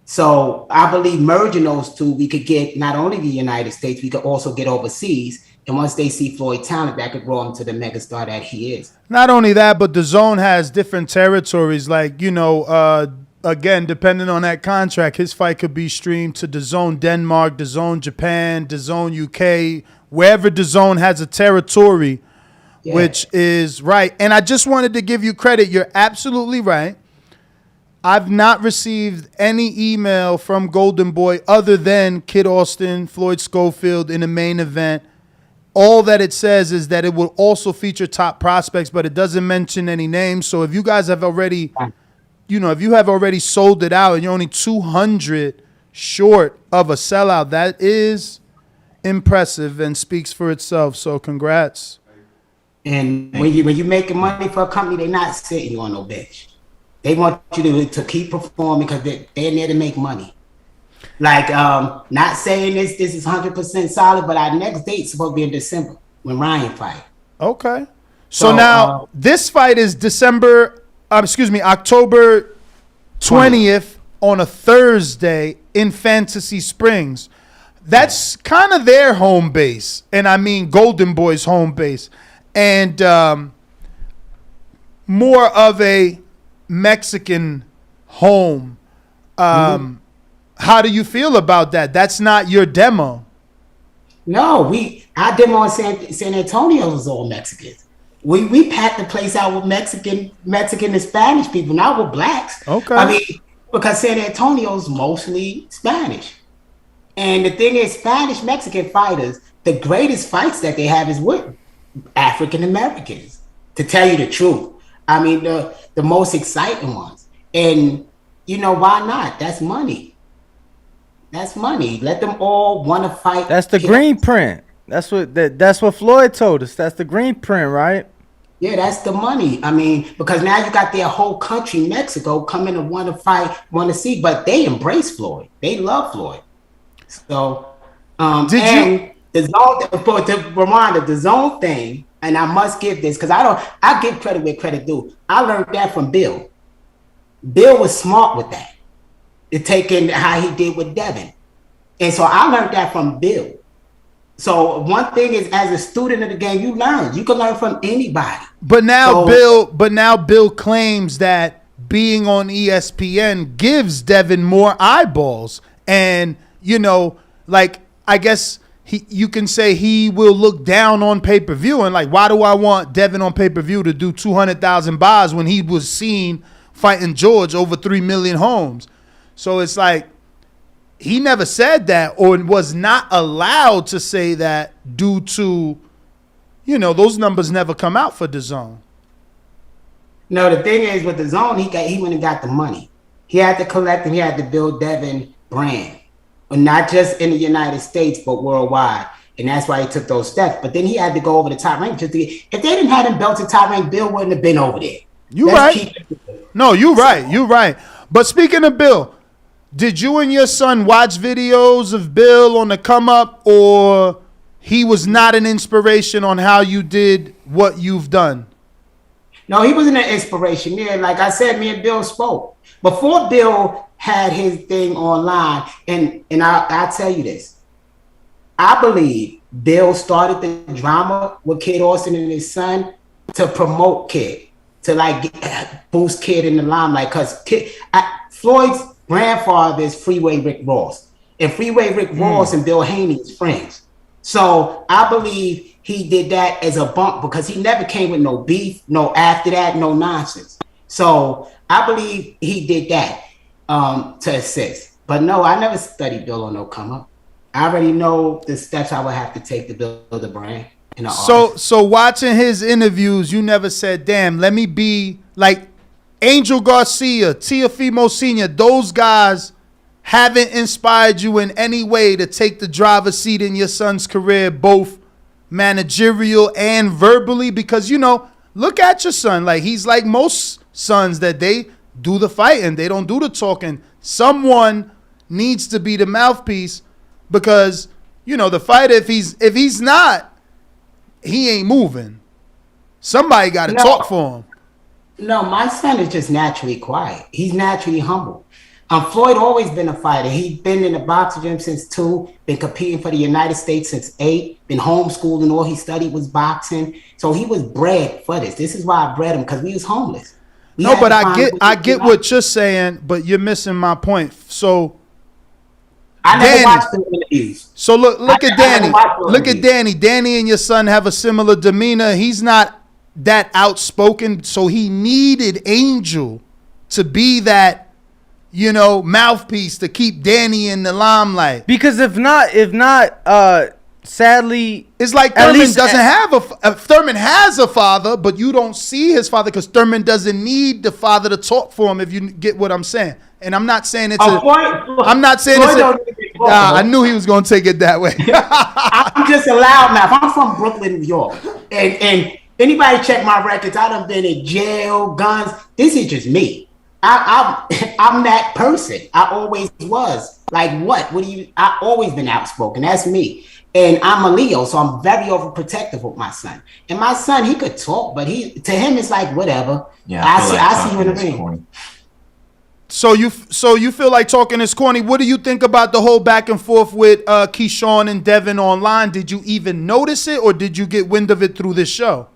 So I believe merging those two, we could get not only the United States, we could also get overseas. And once they see Floyd talent, that could grow him to the megastar that he is. Not only that, but the Zone has different territories. Like, again, depending on that contract, his fight could be streamed to DAZN Denmark, DAZN Japan, DAZN UK, wherever DAZN has a territory, which is right. And I just wanted to give you credit. You're absolutely right. I've not received any email from Golden Boy other than Kid Austin, Floyd Schofield in the main event. All that it says is that it will also feature top prospects, but it doesn't mention any names. So if you guys have already, if you have already sold it out and you're only 200 short of a sellout, that is impressive and speaks for itself. So congrats. And when you're making money for a company, they're not sitting you on no bench. They want you to keep performing because they're there to make money. Like, not saying this is 100% solid, but our next date's supposed to be in December when Ryan fight. Okay. So now this fight is October 20th on a Thursday in Fantasy Springs. That's kind of their home base. And I mean Golden Boy's home base. And more of a Mexican home. How do you feel about that? That's not your demo. No, our demo in San Antonio was all Mexicans. We packed the place out with Mexican and Spanish people, not with blacks. Okay. I mean, because San Antonio's mostly Spanish. And the thing is, Spanish Mexican fighters, the greatest fights that they have is with African Americans, to tell you the truth. I mean, the most exciting ones. And You know, why not? That's money. That's money. Let them all want to fight. That's the green print. That's what Floyd told us. That's the green print, right? Yeah, that's the money. I mean, because now you got their whole country, Mexico, coming to want to fight, want to see, but they embrace Floyd. They love Floyd. So, the zone, to remind the zone thing, and I must give this because I give credit where credit due. I learned that from Bill. Bill was smart with that. Taking how he did with Devin. And so I learned that from Bill. So one thing is, as a student of the game, you learn. You can learn from anybody. But now Bill claims that being on ESPN gives Devin more eyeballs. And, you know, like, I guess you can say he will look down on pay-per-view. And, like, why do I want Devin on pay-per-view to do 200,000 buys when he was seen fighting George over 3 million homes? So it's like, he never said that or was not allowed to say that due to, you know, those numbers never come out for DAZN. No, the thing is with DAZN, he went and got the money. He had to collect and he had to build Devin brand, not just in the United States but worldwide, and that's why he took those steps. But then he had to go over the top rank. If they didn't have him belted top rank, Bill wouldn't have been over there. You're right. No, you're right. You're right. But speaking of Bill, did you and your son watch videos of Bill on the come up, or he was not an inspiration on how you did what you've done? No, he wasn't an inspiration. Yeah, like I said, me and Bill spoke. Before Bill had his thing online, and I'll tell you this. I believe Bill started the drama with Kid Austin and his son to promote Kid, to like boost Kid in the limelight. Because Floyd's grandfather is Freeway Rick Ross, and Freeway Rick Ross and Bill Haney is friends. So I believe he did that as a bump because he never came with no beef, no after that, no nonsense. So I believe he did that to assist. But no, I never studied Bill on no come up. I already know the steps I would have to take to build the brand. So watching his interviews, you never said, damn, let me be like Angel Garcia, Teofimo Sr., those guys haven't inspired you in any way to take the driver's seat in your son's career, both managerial and verbally? Because, you know, look at your son. Like, he's like most sons that they do the fighting. They don't do the talking. Someone needs to be the mouthpiece because, you know, the fighter, if he's not, he ain't moving. Somebody got to talk for him. No, my son is just naturally quiet. He's naturally humble. Floyd always been a fighter. He's been in the boxing gym since 2, been competing for the United States since 8, been homeschooled and all he studied was boxing. So he was bred for this. This is why I bred him, because we was homeless. But I get what you're saying, but you're missing my point. So I never watched the interviews. So look at Danny. Look at Danny. Danny and your son have a similar demeanor. He's not that outspoken, so he needed Angel to be that, you know, mouthpiece to keep Danny in the limelight. Because if not, sadly, it's like Thurman doesn't have Thurman has a father, but you don't see his father because Thurman doesn't need the father to talk for him. If you get what I'm saying, and I'm not saying it's I'm not saying it's I knew he was going to take it that way. I'm just a loudmouth. I'm from Brooklyn, New York, and anybody check my records, I done been in jail, guns. This is just me. I'm that person. I always was. Like what? I always been outspoken. That's me. And I'm a Leo, so I'm very overprotective with my son. And my son, he could talk, but to him it's like whatever. Yeah, I see you in the ring. So you feel like talking is corny. What do you think about the whole back and forth with Keyshawn and Devin online? Did you even notice it, or did you get wind of it through this show?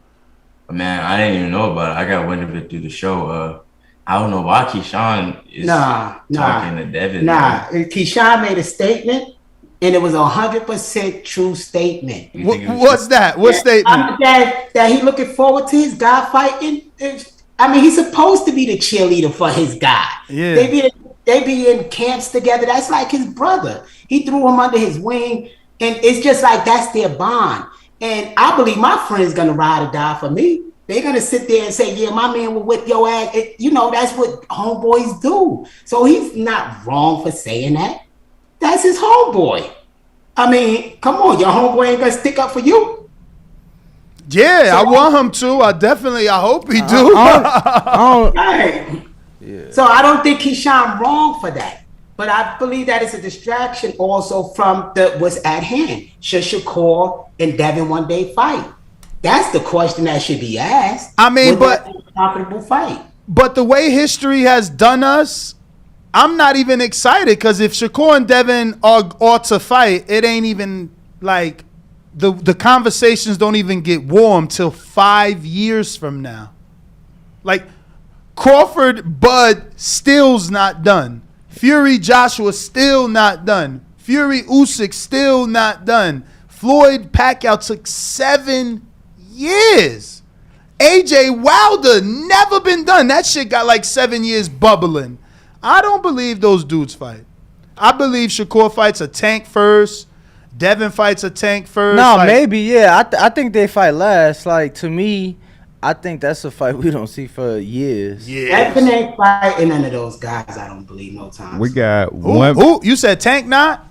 Man, I didn't even know about it. I got wind of it through the show. I don't know why Keyshawn is talking to Devin. Keyshawn made a statement, and it was 100% true statement. What's that? What statement? That he looking forward to his guy fighting. I mean, he's supposed to be the cheerleader for his guy. Yeah. They be in camps together. That's like his brother. He threw him under his wing, and it's just like that's their bond. And I believe my friend's gonna ride or die for me. They're gonna sit there and say, "Yeah, my man will whip your ass." That's what homeboys do. So he's not wrong for saying that. That's his homeboy. I mean, come on, your homeboy ain't gonna stick up for you. Yeah, I want him to. I hope he do. Yeah. So I don't think Keyshawn wrong for that. But I believe that it's a distraction also from what's at hand. Should Shakur and Devin one day fight? That's the question that should be asked. I mean, but a profitable fight. But the way history has done us, I'm not even excited because if Shakur and Devin are to fight, it ain't even like the conversations don't even get warm till 5 years from now. Like Crawford Bud still's not done. Fury Joshua still not done. Fury Usyk still not done. Floyd Pacquiao took 7 years. AJ Wilder never been done. That shit got like 7 years bubbling. I don't believe those dudes fight. I believe Shakur fights a Tank first. Devin fights a Tank first. No, maybe, yeah. I think they fight last. Like, to me, I think that's a fight we don't see for years. Yeah. Devin ain't fighting none of those guys, I don't believe, no time. We got one. Who? You said Tank not?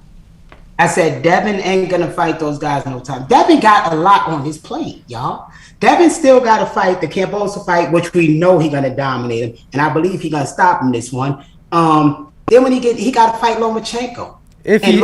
I said Devin ain't gonna fight those guys no time. Devin got a lot on his plate, y'all. Devin still got to fight the Cambosa fight, which we know he's gonna dominate him, and I believe he's gonna stop him this one. Then when he got to fight Lomachenko. If he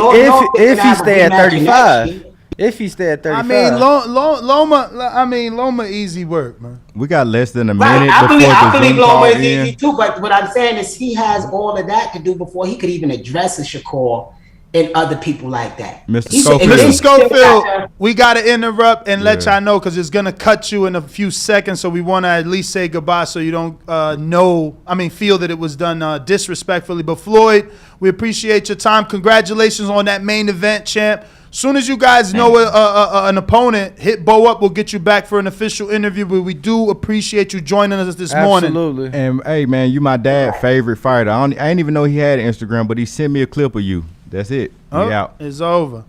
stay at 35. If he stay at 35. I mean Loma easy work, man. We got less than a minute. I believe Loma is easy too, but what I'm saying is he has all of that to do before he could even address a Shakur and other people like that. Mr. Schofield, we got to interrupt and let y'all know because it's going to cut you in a few seconds. So we want to at least say goodbye so you don't feel that it was done disrespectfully. But Floyd, we appreciate your time. Congratulations on that main event, champ. Soon as you guys know an opponent, hit Bo up. We'll get you back for an official interview. But we do appreciate you joining us this morning. Absolutely. And hey, man, you my dad's favorite fighter. I didn't even know he had an Instagram, but he sent me a clip of you. That's it. We out. It's over.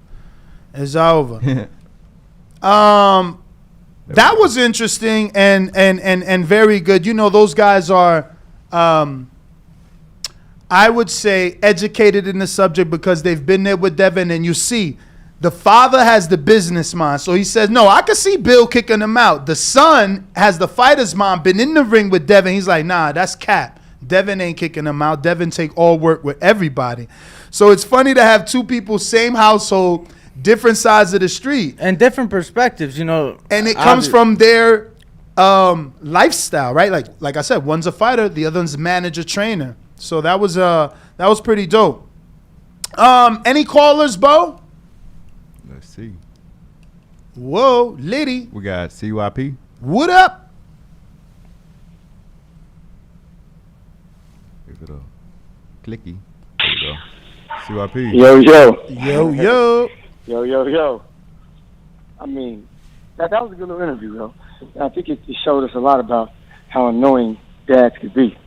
That was interesting and very good. You know, those guys are, I would say, educated in the subject because they've been there with Devin. And you see, the father has the business mind. So he says, no, I can see Bill kicking him out. The son has the fighter's mind, been in the ring with Devin. He's like, nah, that's cap. Devin ain't kicking him out. Devin take all work with everybody. So it's funny to have two people, same household, different sides of the street. And different perspectives, you know. And it comes from their lifestyle, right? Like I said, one's a fighter, the other one's a manager, trainer. So that was pretty dope. Any callers, Bo? Let's see. Whoa, Liddy. We got CYP. What up? Give it a clicky. There we go. CYP. Yo. I mean, that was a good little interview, though. I think it showed us a lot about how annoying dads could be.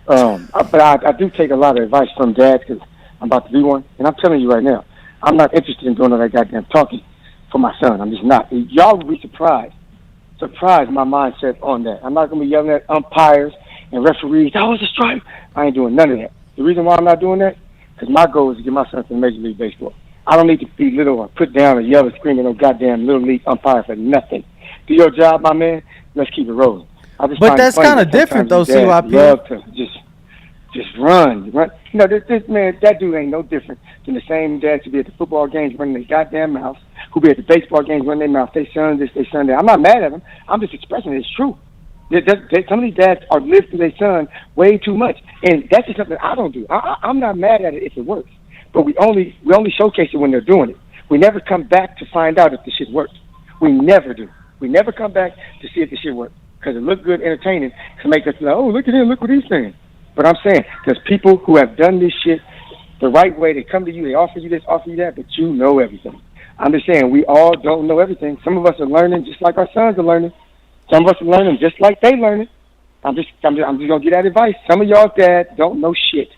But I do take a lot of advice from dads because I'm about to be one. And I'm telling you right now, I'm not interested in doing all that goddamn talking for my son. I'm just not. Y'all will be surprised my mindset on that. I'm not going to be yelling at umpires and referees. That was a strike. I ain't doing none of that. The reason why I'm not doing that, because my goal is to get my son to Major League Baseball. I don't need to be little or put down or yell or scream at no goddamn Little League umpire for nothing. Do your job, my man. Let's keep it rolling. But that's kind of different, though, CYP. Love to just run. You know, this man, that dude ain't no different than the same dads who be at the football games running their goddamn mouth, who be at the baseball games running their mouth. They son this, they son that. I'm not mad at them. I'm just expressing it's true. Some of these dads are lived through their son way too much, and that's just something I don't do. I'm not mad at it if it works, but we only showcase it when they're doing it. We never come back to find out if the shit works. We never do. We never come back to see if the shit works because it looked good, entertaining, to make us be like, oh, look at him, look what he's saying. But I'm saying there's people who have done this shit the right way. They come to you, they offer you this, offer you that, but you know everything. I'm just saying we all don't know everything. Some of us are learning just like our sons are learning. Some of us are learning just like they learning. I'm just gonna get that advice. Some of y'all dads don't know shit.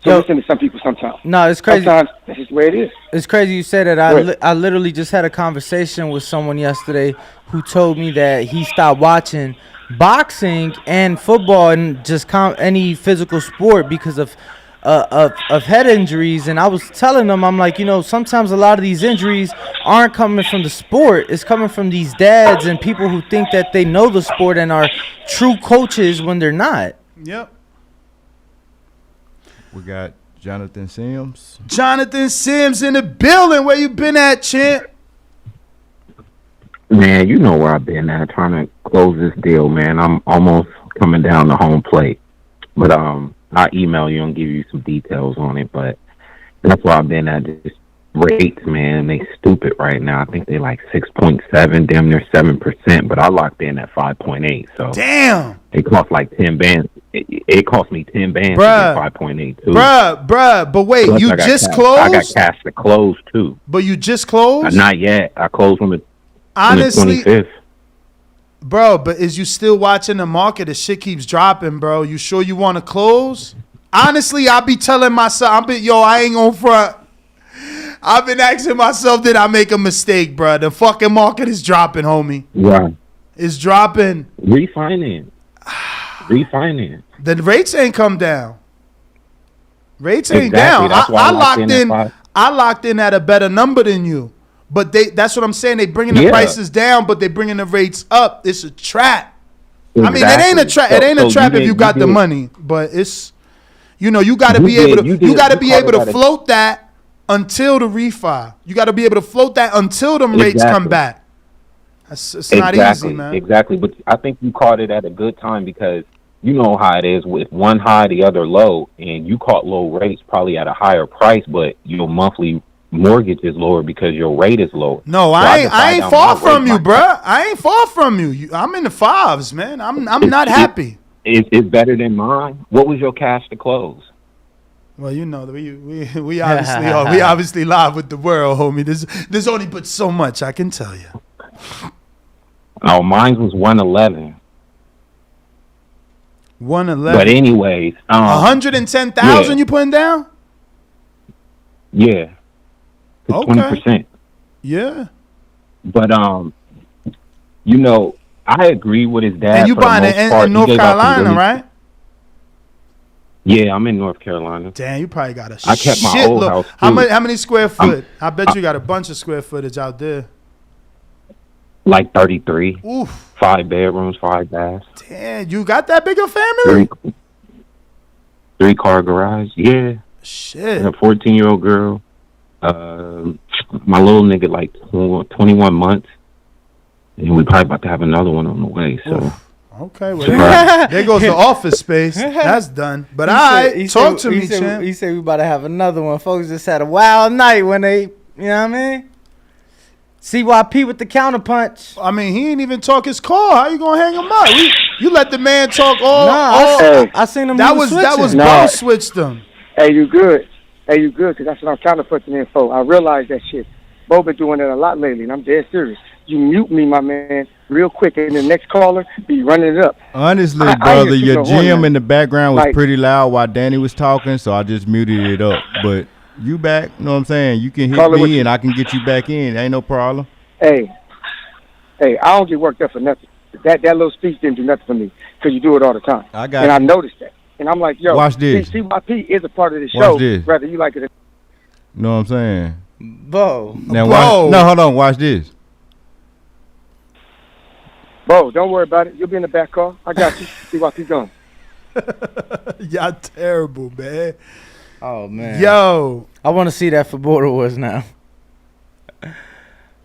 So listen to some people sometimes. No, it's crazy. Sometimes that's just the way it is. It's crazy you say that. I literally just had a conversation with someone yesterday who told me that he stopped watching boxing and football and just any physical sport because of head injuries. And I was telling them, I'm like, sometimes a lot of these injuries aren't coming from the sport. It's coming from these dads and people who think that they know the sport and are true coaches when they're not. Yep. We got Jonathan Sims. Jonathan Sims in the building. Where you been at, champ? Man, you know where I've been at, trying to close this deal, man. I'm almost coming down the home plate. But I'll email you and give you some details on it. But that's where I've been at. Just rates, man, they stupid right now. I think they like 6.7, damn near 7%. But I locked in at 5.8. So damn, it cost like 10 bands. It cost me 10 bands bruh, to get 5.8 too. Bruh. But wait, plus you just closed? I got cash to close too. But you just closed? Not yet. I closed on the honestly, 25th. Bro, but is you still watching the market? The shit keeps dropping, bro. You sure you want to close? Honestly, I be telling myself, I ain't gonna front. I've been asking myself, did I make a mistake, bro? The fucking market is dropping, homie. Yeah. It's dropping. Refinance. The rates ain't come down. Rates ain't Exactly. down. That's why I locked in at a better number than you. But that's what I'm saying. They bringing the prices down, but they bringing the rates up. It's a trap. Exactly. I mean, it ain't a trap. It ain't a trap if you got the money, but it's, you got to be able to. You got to be able to float that until the refi. You got to be able to float that until them rates come back. It's not easy, man. Exactly. But I think you caught it at a good time because you know how it is with one high, the other low, and you caught low rates probably at a higher price, but your monthly mortgage is lower because your rate is lower. No, so I ain't far from you, bruh. I ain't far from you. I'm in the fives, man. I'm not happy. It's better than mine. What was your cash to close? Well, we obviously are. We obviously live with the world, homie. There's only but so much I can tell you. Oh, mine was 111. 111. But anyways, 110,000 you putting down? Yeah. Okay. 20%. Yeah. But I agree with his dad. And you buying it in North Carolina, right? Yeah, I'm in North Carolina. Damn, you probably got I kept my old house too. How many square foot? I bet you got a bunch of square footage out there. Like 33. Oof. 5 bedrooms, 5 baths. Damn, you got that big a family? 3-car garage. Yeah. Shit. A 14-year-old girl. My little nigga like 21 months. And we probably about to have another one on the way. So. Oof. Okay, well, there goes the office space. That's done. But talk to me, champ. He said we about to have another one. Folks just had a wild night when they, you know what I mean? CYP with the counterpunch. I mean, he ain't even talk his call. How you gonna hang him up? You let the man talk all. I seen him. That was Bo switched them. Hey, you good? Because that's what I'm counterpunching in for. I realize that shit. Bo been doing that a lot lately, and I'm dead serious. You mute me, my man, real quick, and the next caller be running it up. Honestly, brother, your gym in the background was pretty loud while Danny was talking, so I just muted it up. But you back, you know what I'm saying? You can hit me, and I can get you back in. Ain't no problem. Hey, I don't get worked up for nothing. That little speech didn't do nothing for me because you do it all the time. I got and I noticed that. And I'm like, yo, watch this. CYP is a part of the show, whether you like it or not. You know what I'm saying? Bo. Now hold on. Watch this. Bo, don't worry about it. You'll be in the back car. I got you. CYP gone. Y'all terrible, man. Oh, man. Yo. I want to see that for Border Wars now.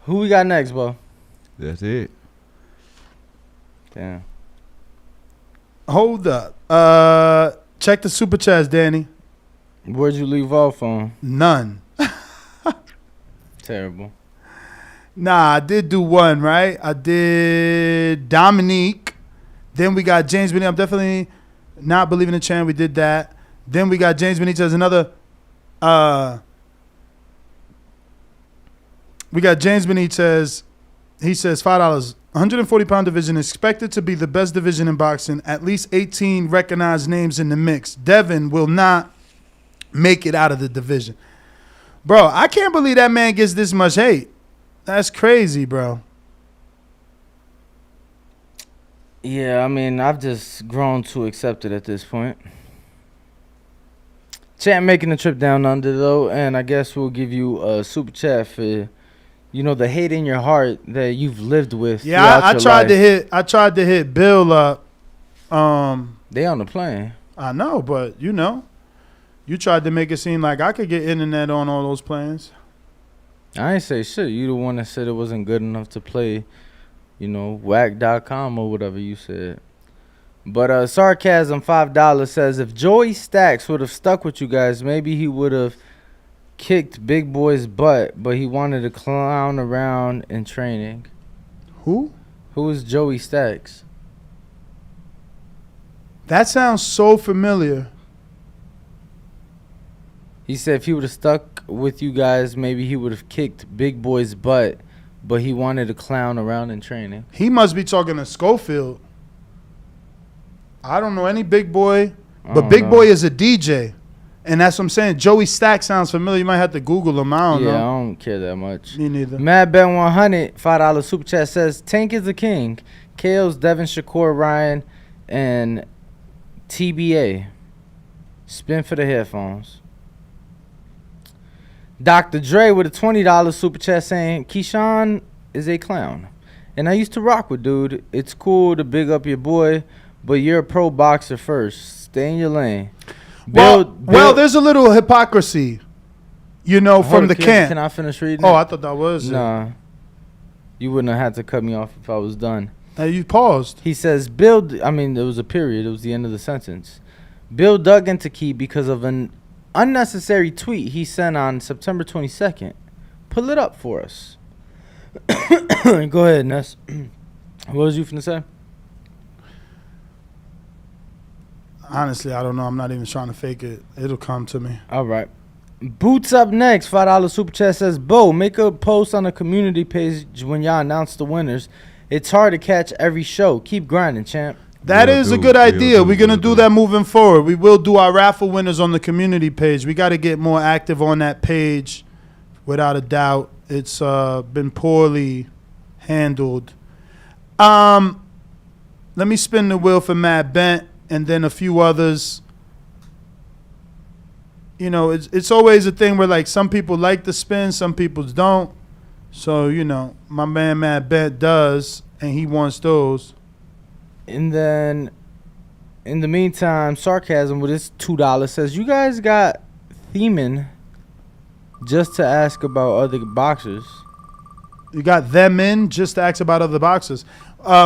Who we got next, Bo? That's it. Damn. Hold up. Check the super chats, Danny. Where'd you leave off on? None. Terrible. Nah, I did do one, right? I did Dominique. Then we got James Benitez. I'm definitely not believing in Chan. We did that. Then we got James Benitez. Another. We got James Benitez. He says $5. 140-pound division is expected to be the best division in boxing. At least 18 recognized names in the mix. Devin will not make it out of the division. Bro, I can't believe that man gets this much hate. That's crazy, bro. Yeah, I mean, I've just grown to accept it at this point. Champ making the trip down under, though, and I guess we'll give you a super chat for, the hate in your heart that you've lived with. Yeah, I tried to hit Bill up. They on the plane. I know, but you tried to make it seem like I could get internet on all those planes. I ain't say shit. You the one that said it wasn't good enough to play, whack.com or whatever you said. But Sarcasm $5 says, if Joey Stacks would have stuck with you guys, maybe he would have kicked Big Boy's butt, but he wanted to clown around in training. Who? Who is Joey Stacks? That sounds so familiar. He said if he would have stuck with you guys, maybe he would have kicked Big Boy's butt, but he wanted to clown around in training. He must be talking to Schofield. I don't know any Big Boy, but Big Boy is a DJ. And that's what I'm saying. Joey Stack sounds familiar. You might have to Google him. I don't know. Yeah, I don't care that much. Me neither. Mad Ben 100, $5 super chat says, Tank is the king. KO's Devin, Shakur, Ryan, and TBA. Spin for the headphones. Dr. Dre with a $20 super chat saying, Keyshawn is a clown. And I used to rock with dude. It's cool to big up your boy, but you're a pro boxer first. Stay in your lane. Well, there's a little hypocrisy, from the camp. Can I finish reading? Oh, I thought that was Nah. You wouldn't have had to cut me off if I was done. You paused. He says, there was a period. It was the end of the sentence. Bill dug into Key because of an unnecessary tweet he sent on September 22nd. Pull it up for us. Go ahead, Ness. What was you finna say? Honestly, I don't know. I'm not even trying to fake it. It'll come to me. All right. Boots up next. $5 super chat says, Bo, make a post on the community page when y'all announce the winners. It's hard to catch every show. Keep grinding, champ. That is a good idea. We're going to do that moving forward. We will do our raffle winners on the community page. We got to get more active on that page, without a doubt. It's been poorly handled. Let me spin the wheel for Matt Bent and then a few others. It's always a thing where, some people like the spin, some people don't. So, my man Matt Bent does, and he wants those. And then, in the meantime, Sarcasm with his $2 says, you guys got theming just to ask about other boxers. You got them in just to ask about other boxers.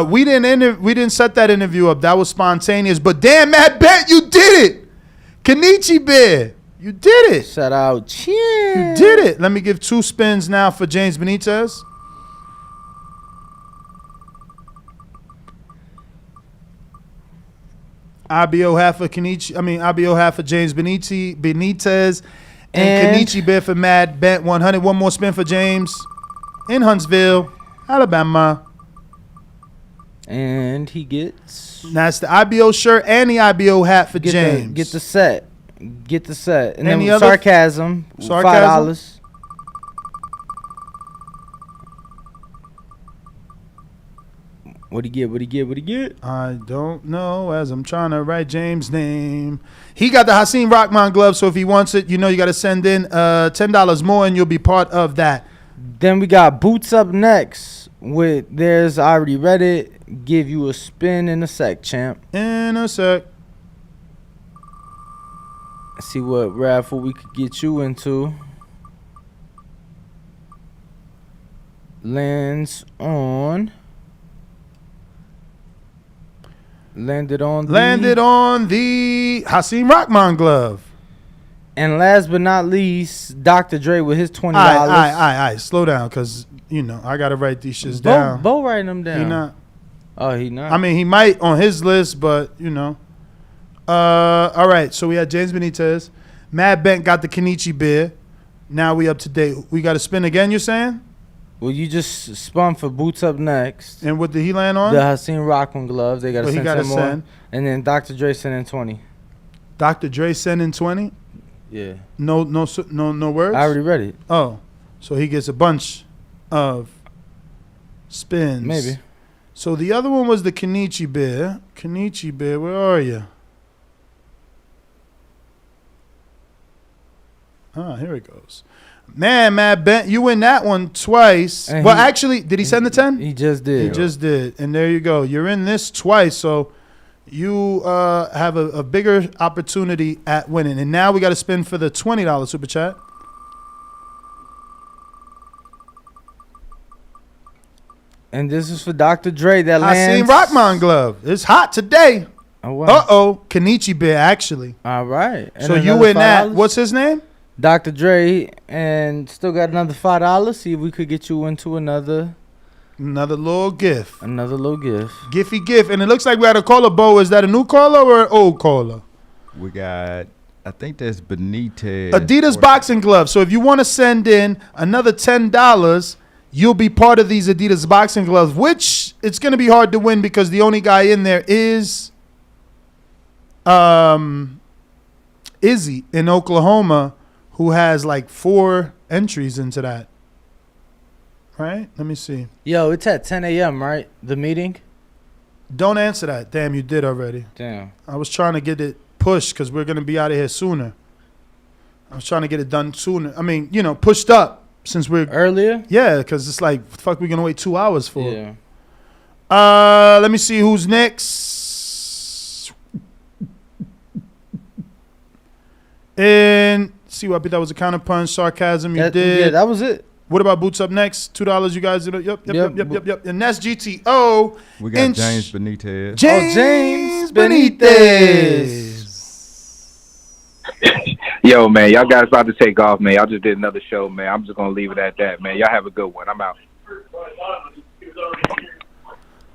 We didn't set that interview up. That was spontaneous. But damn, Matt Bent, you did it. Kenichi Bear, you did it. Shout out. Cheers. You did it. Let me give 2 spins now for James Benitez. IBO half of James Benitez and Kenichi Bear for Matt Bent 100. One more spin for James in Huntsville, Alabama. And he gets... That's the IBO shirt and the IBO hat for James. Get the set. And Any then other? Sarcasm, $5. What'd he get? I don't know, as I'm trying to write James' name. He got the Hasim Rahman glove, so if he wants it, you got to send in $10 more, and you'll be part of that. Then we got Boots up next. I already read it. Give you a spin in a sec, champ. In a sec. See what raffle we could get you into. Landed on the Hasim Rahman glove. And last but not least, Dr. Dre with his $20. All right. Slow down, because, I got to write these shits down. Bo writing them down. He not. Oh, he not? I mean, he might on his list, but, all right, so we had James Benitez. Matt Bent got the Kenichi Bear. Now we up to date. We got to spin again, you're saying? Well, you just spun for Boots up next. And what did he land on? The Hasim Rahman gloves. They got to send some more. Send. And then Dr. Dre sent in 20. Dr. Dre sent in 20? Yeah. No words? I already read it. Oh. So he gets a bunch of spins. Maybe. So the other one was the Kenichi Bear. Kenichi Bear, where are you? Ah, here it goes. Man, Matt Bent, you win that one twice. And Well, actually, did he send the 10? He just did. He just did. And there you go. You're in this twice, so you have a bigger opportunity at winning. And now we got to spin for the $20 Super Chat. And this is for Dr. Dre. That I seen lands. Rockman glove. It's hot today. Oh, wow. Uh-oh. Kenichi Bear, actually. All right. And So you another win that. $5. What's his name? Dr. Dre, and still got another $5. See if we could get you into another little gift. Another little gift. Giffy gift. And it looks like we had a caller, Bo. Is that a new caller or an old caller? We got, I think that's Benitez. Adidas boxing gloves. So if you want to send in another $10, you'll be part of these Adidas boxing gloves, which it's going to be hard to win because the only guy in there is Izzy in Oklahoma, who has like 4 entries into that. Right? Let me see. Yo, it's at 10 a.m., right? The meeting? Don't answer that. Damn, you did already. Damn. I was trying to get it pushed because we're going to be out of here sooner. I was trying to get it done sooner. I mean, pushed up since we're... Earlier? Yeah, because it's like, fuck, we're going to wait 2 hours for it. Yeah. Let me see who's next. And see what that was a counter punch, sarcasm. You did. Yeah, that was it. What about Boots up next? $2, you guys did it. Yep. And that's GTO. We got James Benitez. James Benitez. Yo, man, y'all guys about to take off, man. Y'all just did another show, man. I'm just going to leave it at that, man. Y'all have a good one. I'm out.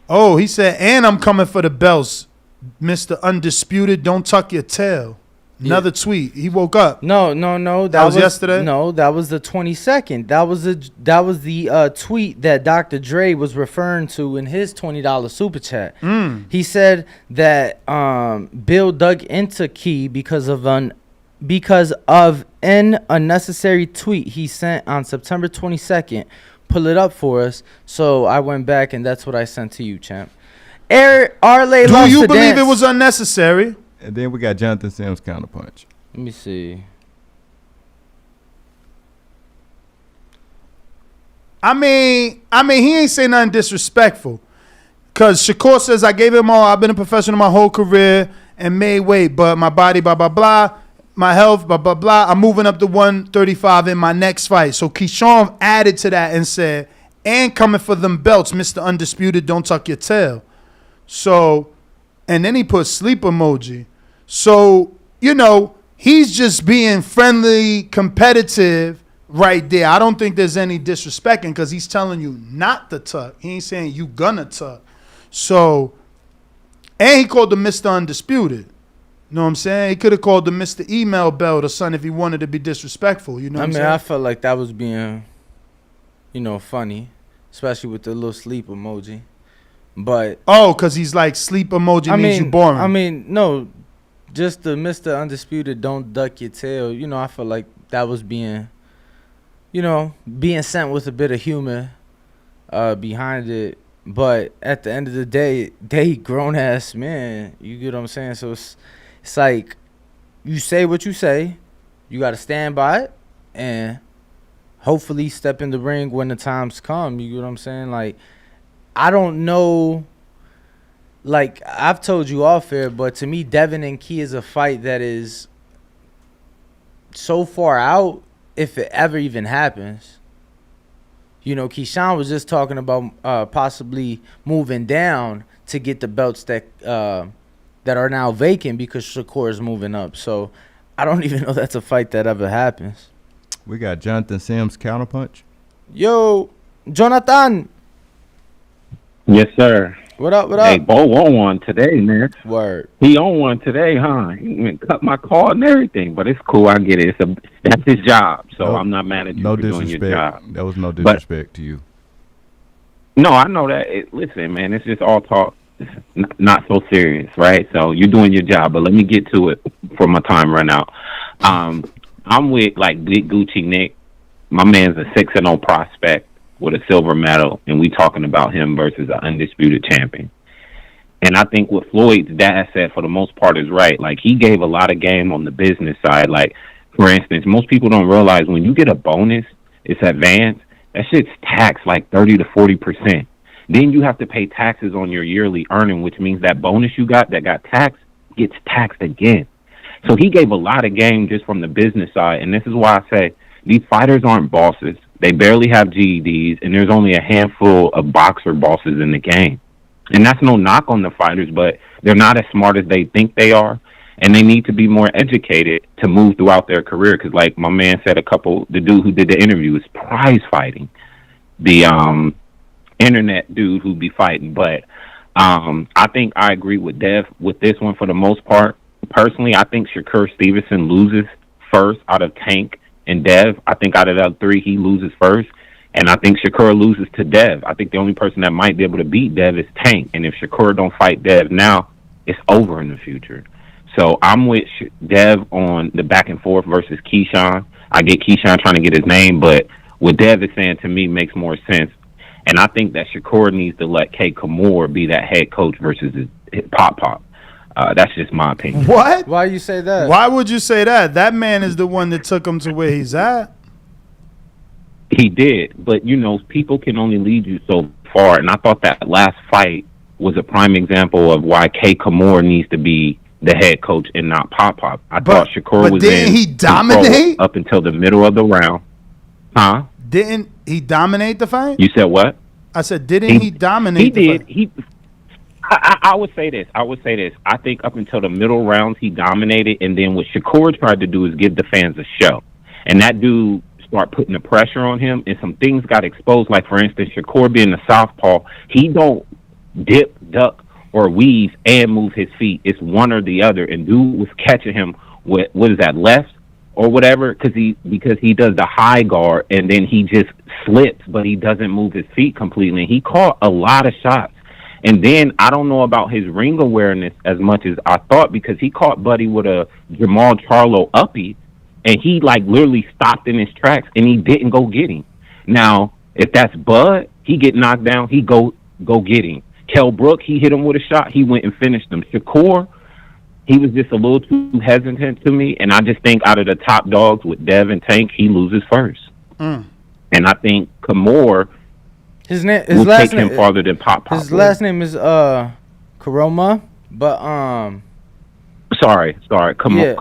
Oh, he said, and I'm coming for the belts. Mr. Undisputed, don't tuck your tail. Another tweet. He woke up. No. That was yesterday? No, that was the 22nd. That was the tweet that Dr. Dre was referring to in his $20 super chat. He said that Bill dug into Key because of an unnecessary tweet he sent on September 22nd. Pull it up for us. So I went back and that's what I sent to you, champ. Arley, do you believe it was unnecessary? And then we got Jonathan Sims counterpunch. Let me see. I mean, he ain't say nothing disrespectful. Cause Shakur says I gave him all. I've been a professional my whole career and made weight, but my body, blah blah blah, my health, blah blah blah. I'm moving up to 135 in my next fight. So Keyshawn added to that and said, "And coming for them belts, Mr. Undisputed, don't tuck your tail." So, and then he put sleep emoji. So, he's just being friendly, competitive right there. I don't think there's any disrespecting because he's telling you not to tuck. He ain't saying you gonna tuck. So, and he called him Mr. Undisputed. You know what I'm saying? He could have called him Mr. Email Belt or something if he wanted to be disrespectful. You know what I'm saying? I felt like that was being, funny, especially with the little sleep emoji. But because he's like sleep emoji means you boring. No, just the Mr. Undisputed don't duck your tail. I feel like that was being, being sent with a bit of humor behind it. But at the end of the day, they grown ass men. You get what I'm saying? So it's like you say what you say, you got to stand by it, and hopefully step in the ring when the times come. You get what I'm saying? Like, I don't know. Like, I've told you off air, but to me, Devin and Key is a fight that is so far out, if it ever even happens. Keyshawn was just talking about possibly moving down to get the belts that are now vacant because Shakur is moving up. So I don't even know that's a fight that ever happens. We got Jonathan Sims counterpunch. Yo, Jonathan. Yes, sir. What up? Hey, Bo on one today, man. Word. He on one today, huh? He even cut my call and everything, but it's cool. I get it. That's his job, so I'm not mad at you for doing your job. That was no disrespect to you. No, I know that. Listen, man, it's just all talk. It's not so serious, right? So you're doing your job, but let me get to it before my time run out. I'm with like Big Gucci Nick. My man's a 6-0 prospect with a silver medal, and we talking about him versus an undisputed champion. And I think what Floyd's dad said for the most part is right. Like, he gave a lot of game on the business side. Like, for instance, most people don't realize when you get a bonus, it's advanced, that shit's taxed like 30 to 40%. Then you have to pay taxes on your yearly earning, which means that bonus you got that got taxed gets taxed again. So he gave a lot of game just from the business side. And this is why I say these fighters aren't bosses. They barely have GEDs, and there's only a handful of boxer bosses in the game. And that's no knock on the fighters, but they're not as smart as they think they are, and they need to be more educated to move throughout their career. Because like my man said, the dude who did the interview is prize fighting. The internet dude who be fighting. But I think I agree with Dev with this one for the most part. Personally, I think Shakur Stevenson loses first out of Tank and Dev. I think out of the three, he loses first. And I think Shakur loses to Dev. I think the only person that might be able to beat Dev is Tank. And if Shakur don't fight Dev now, it's over in the future. So I'm with Dev on the back and forth versus Keyshawn. I get Keyshawn trying to get his name, but what Dev is saying to me makes more sense. And I think that Shakur needs to let K. Kamor be that head coach versus his Pop. That's just my opinion. What? Why you say that? Why would you say that? That man is the one that took him to where he's at. He did, but you know, people can only lead you so far. And I thought that last fight was a prime example of why K. Kamor needs to be the head coach and not Pop. I thought Shakur was didn't he dominate up until the middle of the round. Huh? Didn't he dominate the fight? You said what? I said, didn't he dominate the fight? He did. I would say this. I think up until the middle rounds, he dominated. And then what Shakur tried to do is give the fans a show. And that dude start putting the pressure on him, and some things got exposed. Like, for instance, Shakur being a southpaw, he don't dip, duck, or weave and move his feet. It's one or the other. And dude was catching him with, what is that, left or whatever, because he does the high guard, and then he just slips, but he doesn't move his feet completely. He caught a lot of shots. And then I don't know about his ring awareness as much as I thought, because he caught Buddy with a Jamal Charlo uppie, and he like literally stopped in his tracks, and he didn't go get him. Now, if that's Bud, he get knocked down, he go get him. Kell Brook, he hit him with a shot, he went and finished him. Shakur, he was just a little too hesitant to me, and I just think out of the top dogs with Dev and Tank, he loses first. And I think Kamor his will last take him farther than Pop. His last name is Karoma, but Sorry, Kamor,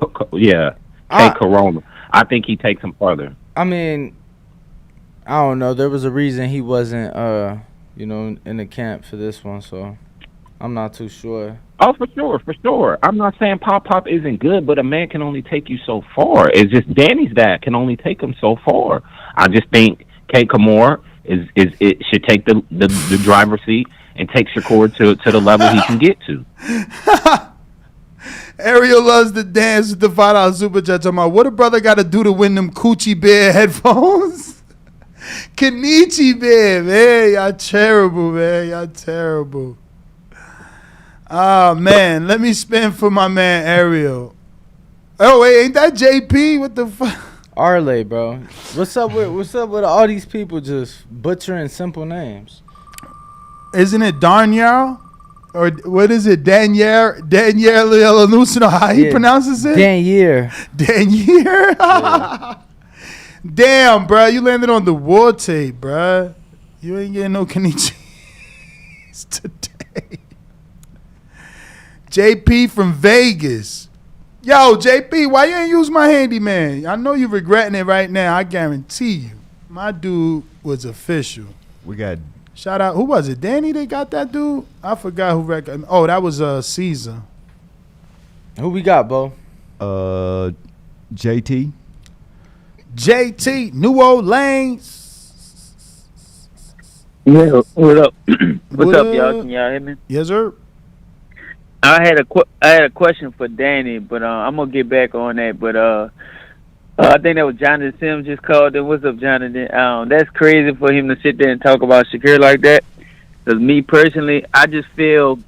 K. Corona. I think he takes him farther. I mean, I don't know. There was a reason he wasn't, in the camp for this one, so I'm not too sure. Oh, for sure. I'm not saying Pop isn't good, but a man can only take you so far. It's just Danny's dad can only take him so far. I just think K. Kamor it should take the driver's seat and take Shakur to the level he can get to. Ariel loves to dance with the $5 super chat. Talking about what a brother got to do to win them Coochie Bear headphones. Kenichi Bear, man, y'all terrible, man. Y'all terrible. Ah, man, let me spin for my man Ariel. Oh, wait, ain't that JP? What the fuck? Arley, bro. What's up with all these people just butchering simple names? Isn't it Darnyar? Or what is it? Daniel Lanucino? How he pronounces it? Danier. Yeah. Damn, bro. You landed on the war tape, bro. You ain't getting no Kenichi today. JP from Vegas. Yo, JP, why you ain't use my handyman? I know you're regretting it right now. I guarantee you. My dude was official. We got... Shout out. Who was it? Danny, they got that dude? I forgot who recommended. Oh, that was Caesar. Who we got, Bo? JT. New Old Lanes. Yeah, what up? What's up, y'all? Can y'all hear me? Yes, sir. I had a question for Danny, but I'm gonna get back on that. But I think that was Jonathan Sims just called in. What's up, Jonathan? That's crazy for him to sit there and talk about Shakur like that. Because me personally, I just feel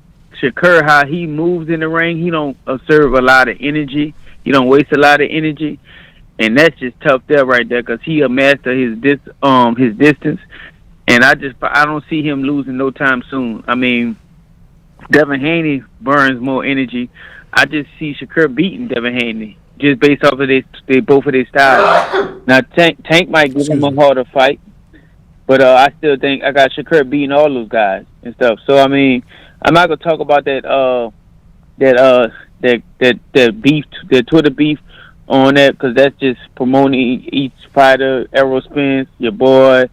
Shakur, how he moves in the ring, he don't observe a lot of energy. He don't waste a lot of energy. and that's just tough there right there because he a master his distance, and I don't see him losing no time soon. I mean, Devin Haney burns more energy. I just see Shakur beating Devin Haney just based off of both of their styles. Now Tank might give him a harder fight, but I still think I got Shakur beating all those guys and stuff. So I mean, I'm not gonna talk about that beef, that Twitter beef on that, because that's just promoting each fighter. Arrow spins, your boy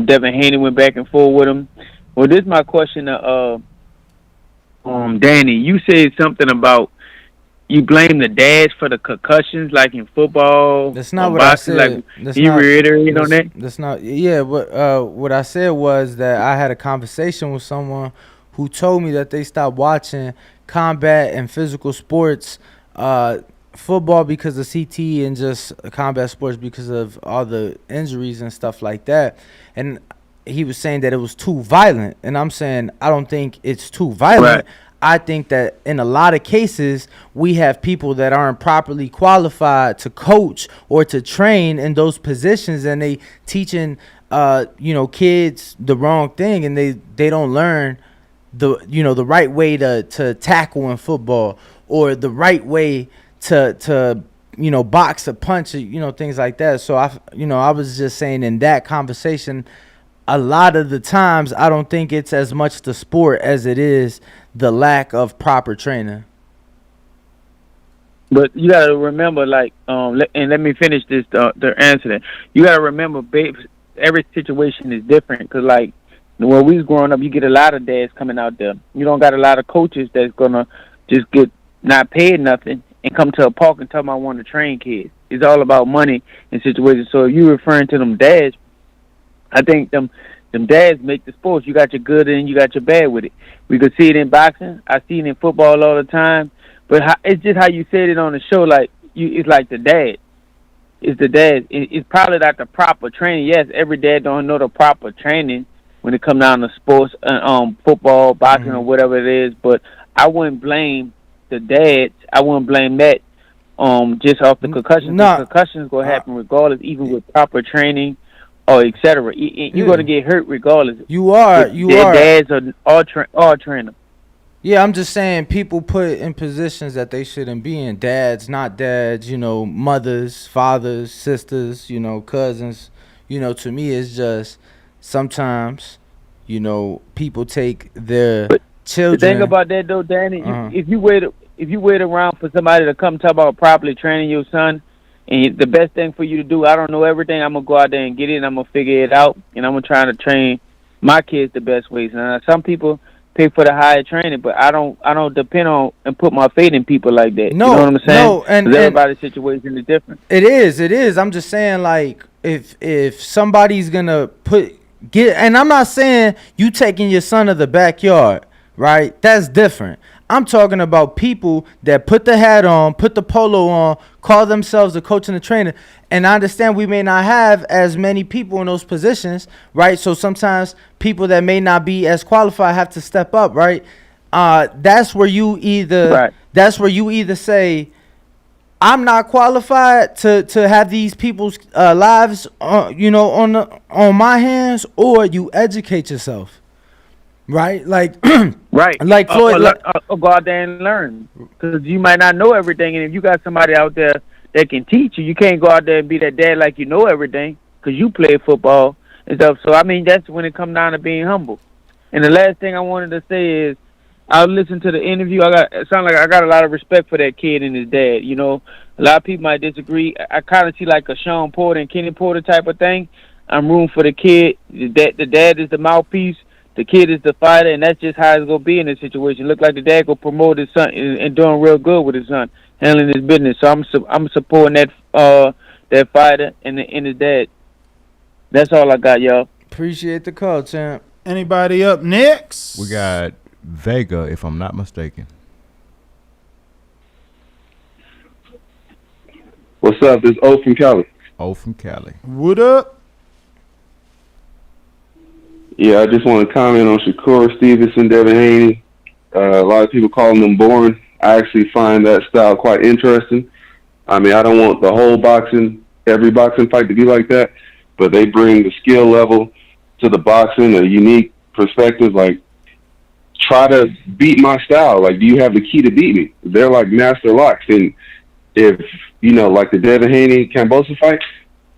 Devin Haney went back and forth with him. Well, this is my question to Danny. You said something about you blame the dads for the concussions, like in football. That's not what boxing, I said. Like, that's you not, reiterate on that? That's not. Yeah. What I said was that I had a conversation with someone who told me that they stopped watching combat and physical sports, football because of CT, and just combat sports because of all the injuries and stuff like that. And he was saying that it was too violent, and I'm saying I don't think it's too violent. Right. I think that in a lot of cases we have people that aren't properly qualified to coach or to train in those positions, and they teaching kids the wrong thing, and they don't learn the right way to tackle in football, or the right way to box a punch, things like that. So I was just saying in that conversation, a lot of the times I don't think it's as much the sport as it is the lack of proper training. But you got to remember, like, and let me finish this, the answer. You got to remember, every situation is different. Because, like, when we was growing up, you get a lot of dads coming out there. You don't got a lot of coaches that's going to just get not paid nothing and come to a park and tell them I want to train kids. It's all about money and situations. So if you're referring to them dads, I think them dads make the sports. You got your good and you got your bad with it. We could see it in boxing. I see it in football all the time. But it's just how you said it on the show. Like, it's like the dad. It's the dad. It's probably not the proper training. Yes, every dad don't know the proper training when it comes down to sports, football, boxing, or whatever it is. But I wouldn't blame the dads. I wouldn't blame that just off the concussions. No. The concussions going to happen regardless, even with proper training or et cetera. You're going to get hurt regardless. Dads are all trainers. Yeah, I'm just saying people put in positions that they shouldn't be in. Dads, not dads, mothers, fathers, sisters, cousins. To me, it's just sometimes, people take their children. The thing about that, though, Danny, if you wait around for somebody to come talk about properly training your son, and the best thing for you to do, I don't know everything, I'm going to go out there and get it, and I'm going to figure it out, and I'm going to try to train my kids the best ways. Now, some people pay for the higher training, but I don't depend on and put my faith in people like that. No, you know what I'm saying? No, and everybody's situation is different. It is. I'm just saying, like, if somebody's gonna and I'm not saying you taking your son to the backyard, right? That's different. I'm talking about people that put the hat on, put the polo on, call themselves the coach and the trainer. And I understand we may not have as many people in those positions, right? So sometimes people that may not be as qualified have to step up, right? That's where you either say, I'm not qualified to have these people's lives, on my hands, or you educate yourself. Right, like right, like Floyd. Go out there and learn, because you might not know everything, and if you got somebody out there that can teach you, you can't go out there and be that dad like you know everything, because you play football and stuff. So I mean, that's when it comes down to being humble. And the last thing I wanted to say is, I listened to the interview. It sounds like I got a lot of respect for that kid and his dad. A lot of people might disagree. I kind of see like a Sean Porter and Kenny Porter type of thing. I'm rooting for the kid. The dad is the mouthpiece. The kid is the fighter, and that's just how it's going to be in this situation. Look like the dad going to promote his son and doing real good with his son, handling his business. So I'm supporting that fighter and his dad. That's all I got, y'all. Appreciate the call, champ. Anybody up next? We got Vega, if I'm not mistaken. What's up? This is O from Cali. O from Cali. What up? Yeah, I just want to comment on Shakur, Stevenson, Devin Haney. A lot of people calling them boring. I actually find that style quite interesting. I mean, I don't want the whole every boxing fight to be like that, but they bring the skill level to the boxing, a unique perspective. Like, try to beat my style. Like, do you have the key to beat me? They're like master locks. And if, like the Devin Haney Kambosos fight,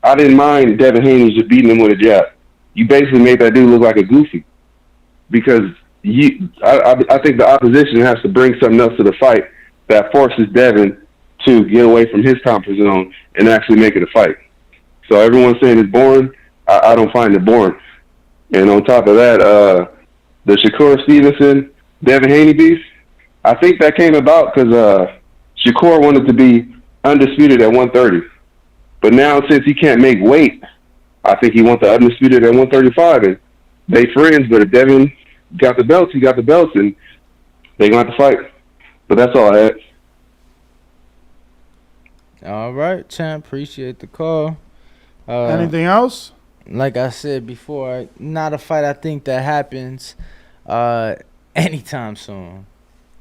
I didn't mind Devin Haney just beating him with a jab. You basically made that dude look like a goofy because I think the opposition has to bring something else to the fight that forces Devin to get away from his comfort zone and actually make it a fight. So everyone's saying it's boring. I don't find it boring. And on top of that, the Shakur Stevenson, Devin Haney beef, I think that came about because Shakur wanted to be undisputed at 130. But now since he can't make weight, I think he wants the undisputed at 135. And they friends, but if Devin got the belts, he got the belts, and they going to have to fight. But that's all I had. All right, champ. Appreciate the call. Anything else? Like I said before, not a fight I think that happens anytime soon.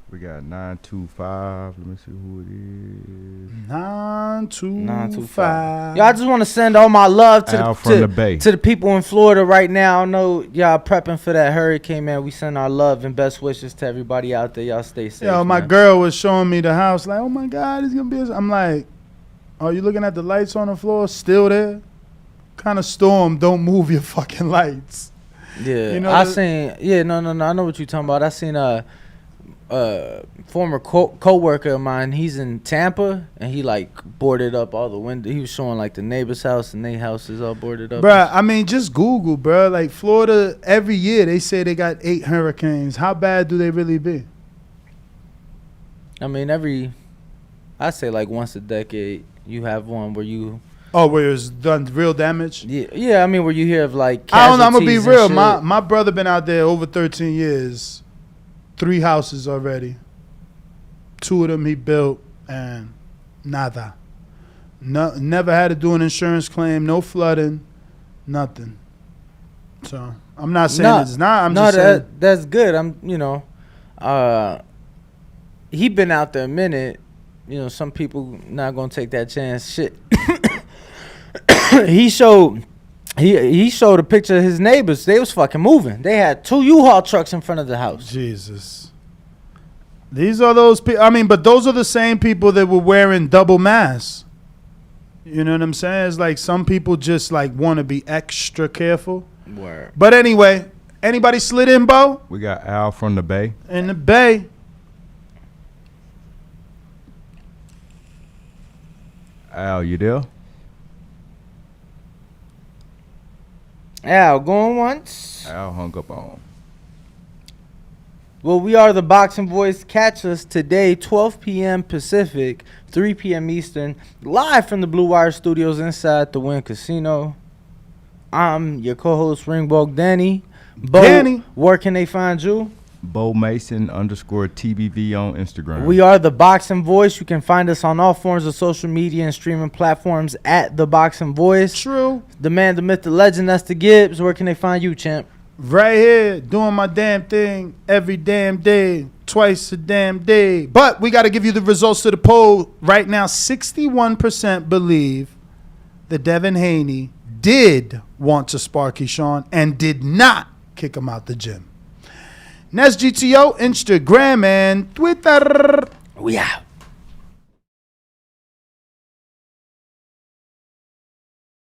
We got 925. Let me see who it is. 925. Y'all, I just want to send all my love to the the people in Florida right now. I know y'all prepping for that hurricane, man. We send our love and best wishes to everybody out there. Y'all stay safe. Yo, my man. girl was showing me the house, like, oh my God, it's gonna be. I'm like, are you looking at the lights on the floor? Still there? Kind of storm. Don't move your fucking lights. Yeah, no. I know what you're talking about. I seen former co-worker of mine. He's in Tampa, and he like boarded up all the windows. He was showing like the neighbor's house, and their house is all boarded up. Bruh, I mean, just Google, bruh. Like Florida, every year they say they got 8 hurricanes. How bad do they really be? I mean, I say like once a decade you have one where you. Oh, where it's done real damage? Yeah. I mean, where you hear of like. I don't know. I'm gonna be real. Shit. My brother been out there over 13 years. 3 houses already. 2 of them he built, and nada. No, never had to do an insurance claim. No flooding, nothing. So I'm not saying it's not. I'm just saying that's good. He been out there a minute. Some people not gonna take that chance. Shit. He showed a picture of his neighbors. They was fucking moving. They had 2 U-Haul trucks in front of the house. Jesus. These are those people. I mean, but those are the same people that were wearing double masks. You know what I'm saying? It's like some people just like want to be extra careful. Word. But anyway, anybody slid in, Bo? We got Al from the Bay. In the Bay. Al, you there? Al, going once. Al hung up on. Well, we are the Boxing Voice. Catch us today, 12 p.m. Pacific, 3 p.m. Eastern, live from the Blue Wire Studios inside the Wynn Casino. I'm your co-host, Ringwalk Danny. Bo, where can they find you? Bo Mason _TBV on Instagram. We are the Boxing Voice. You can find us on all forms of social media and streaming platforms at the Boxing Voice. True. The man, the myth, the legend, that's the Gibbs. Where can they find you, champ? Right here, doing my damn thing every damn day, twice a damn day. But we got to give you the results to the poll. Right now, 61% believe that Devin Haney did want to spar Keyshawn and did not kick him out the gym. That's GTO, Instagram, and Twitter. We out.